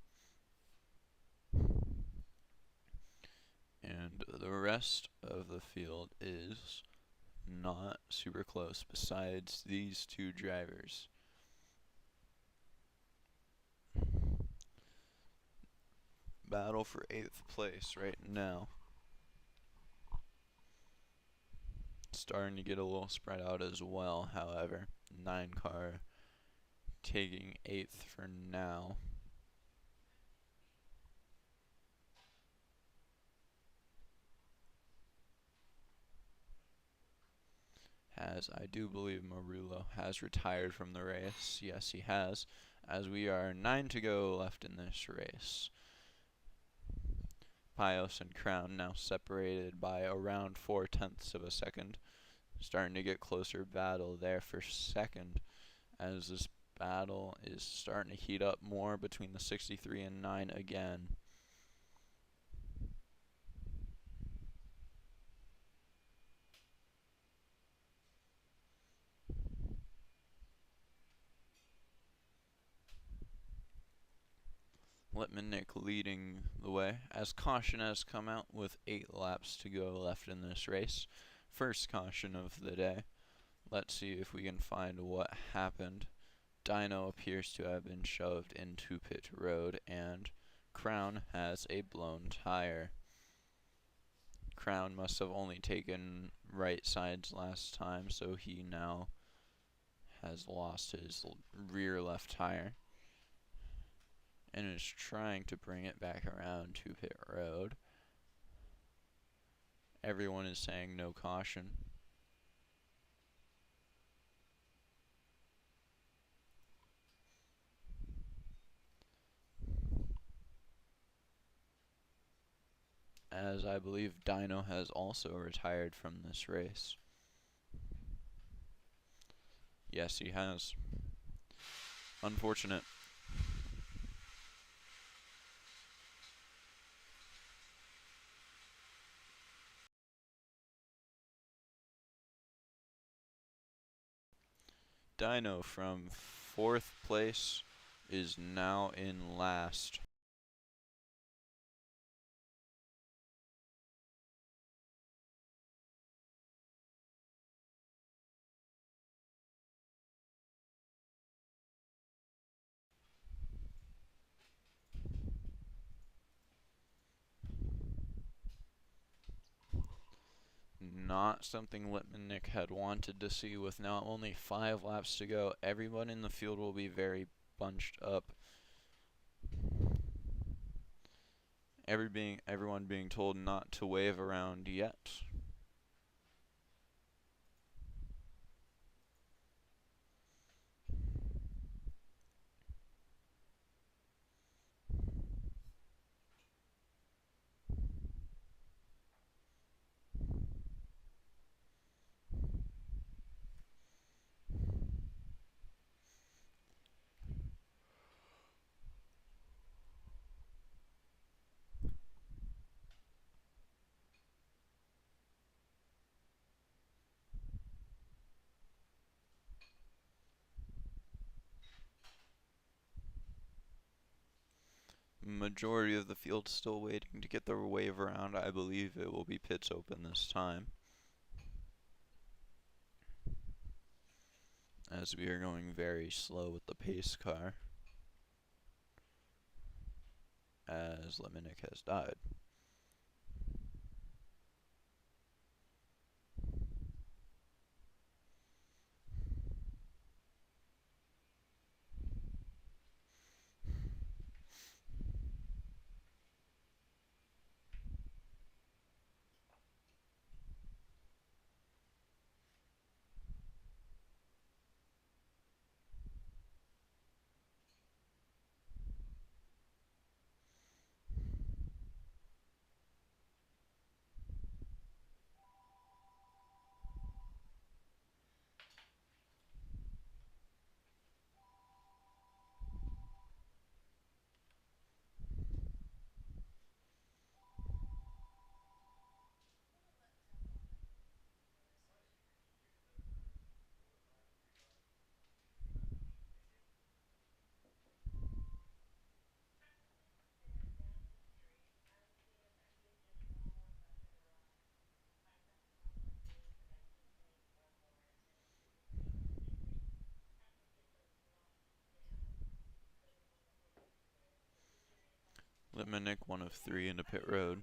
And the rest of the field is not super close besides these two drivers. Battle for 8th place right now. Starting to get a little spread out as well, however. 9 car taking 8th for now. As I do believe Marullo has retired from the race. Yes, he has. As we are 9 to go left in this race. Pios and Crown now separated by around 0.4 of a second. Starting to get closer battle there for second, as this battle is starting to heat up more between the 63 and 9 again. Lippmann Nick leading the way as caution has come out with 8 laps to go left in this race. First caution of the day. Let's see if we can find what happened. Dino appears to have been shoved into pit road and Crown has a blown tire. Crown must have only taken right sides last time, so he now has lost his rear left tire and is trying to bring it back around to pit road. Everyone is saying no caution. As I believe Dino has also retired from this race. Yes, he has. Unfortunate. Dino from 4th place is now in last. Not something Lipmannik had wanted to see. With now only 5 laps to go, everyone in the field will be very bunched up. Everyone being told not to wave around yet. Majority of the field still waiting to get their wave around. I believe it will be pits open this time, as we are going very slow with the pace car, as Lipmannik has died. Lipmannik, 1 of 3 into pit road.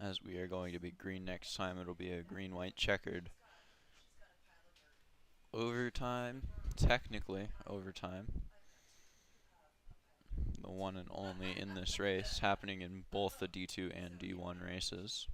As we are going to be green next time, it'll be a green-white checkered. Overtime, technically overtime. The one and only in this race, happening in both the D2 and D1 races.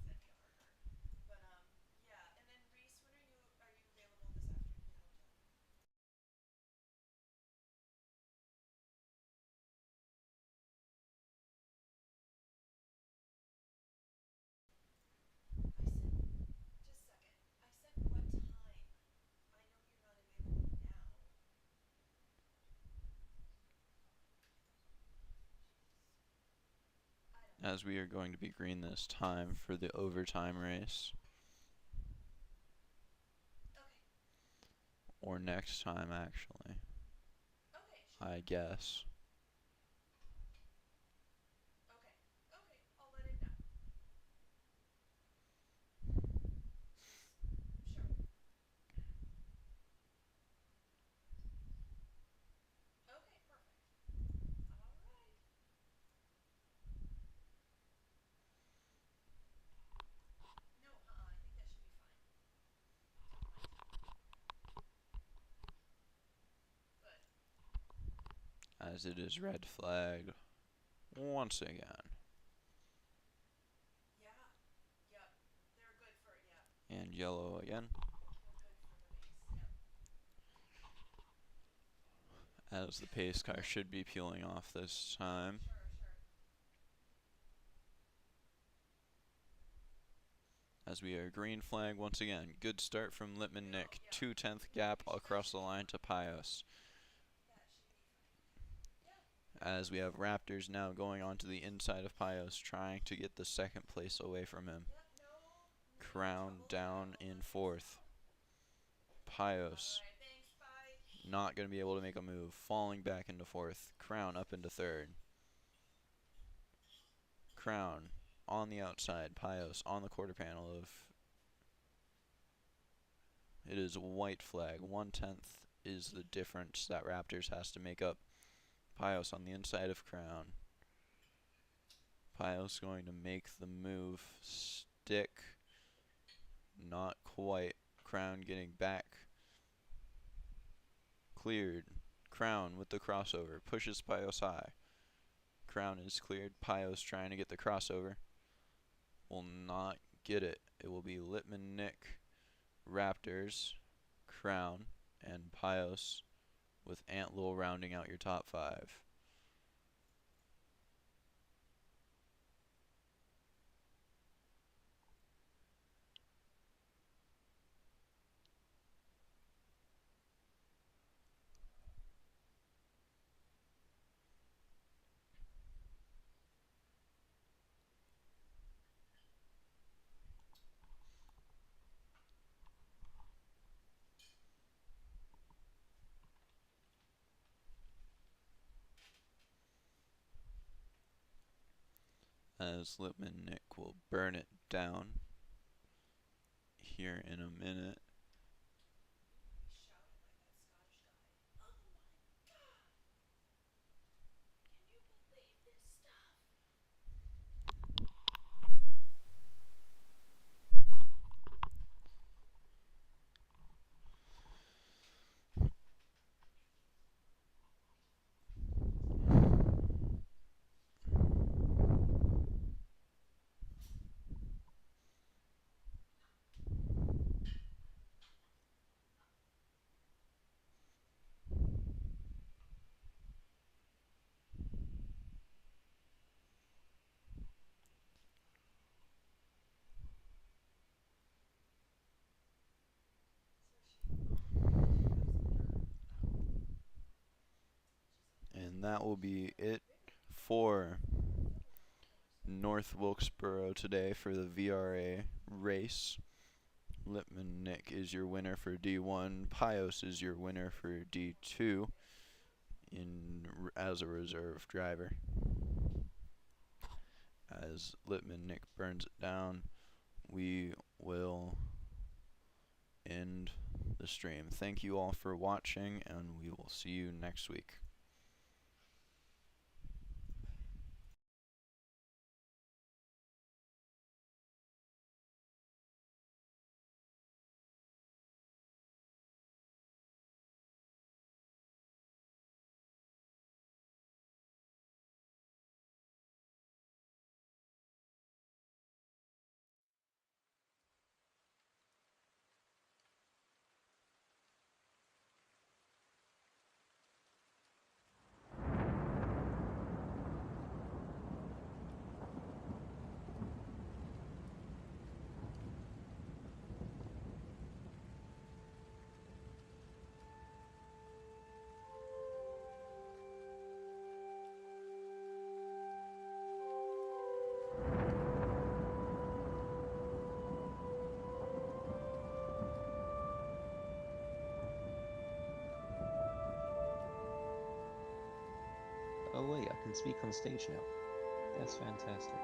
As we are going to be green this time for the overtime race. Or next time, actually. I guess. As it is red flag once again. And yellow again. As the pace car should be peeling off this time. As we are green flag once again. Good start from Lippman Nick. 2/10 gap across the line to Pios. As we have Raptors now going onto the inside of Pios, trying to get the second place away from him. Crown down in fourth. Pios not going to be able to make a move. Falling back into fourth. Crown up into third. Crown on the outside. Pios on the quarter panel of... It is a white flag. 1/10 is the difference that Raptors has to make up. Pios on the inside of Crown. Pios going to make the move. Stick. Not quite. Crown getting back. Cleared. Crown with the crossover. Pushes Pios high. Crown is cleared. Pios trying to get the crossover. Will not get it. It will be Lippman Nick, Raptors, Crown, and Pios, with Antlil rounding out your top 5. As Lippman Nick will burn it down here in a minute. And that will be it for North Wilkesboro today for the VRA race. Lippman Nick is your winner for D1. Pios is your winner for D2 as a reserve driver. As Lippman Nick burns it down, we will end the stream. Thank you all for watching, and we will see you next week. Oh wait, I can speak on stage now. That's fantastic.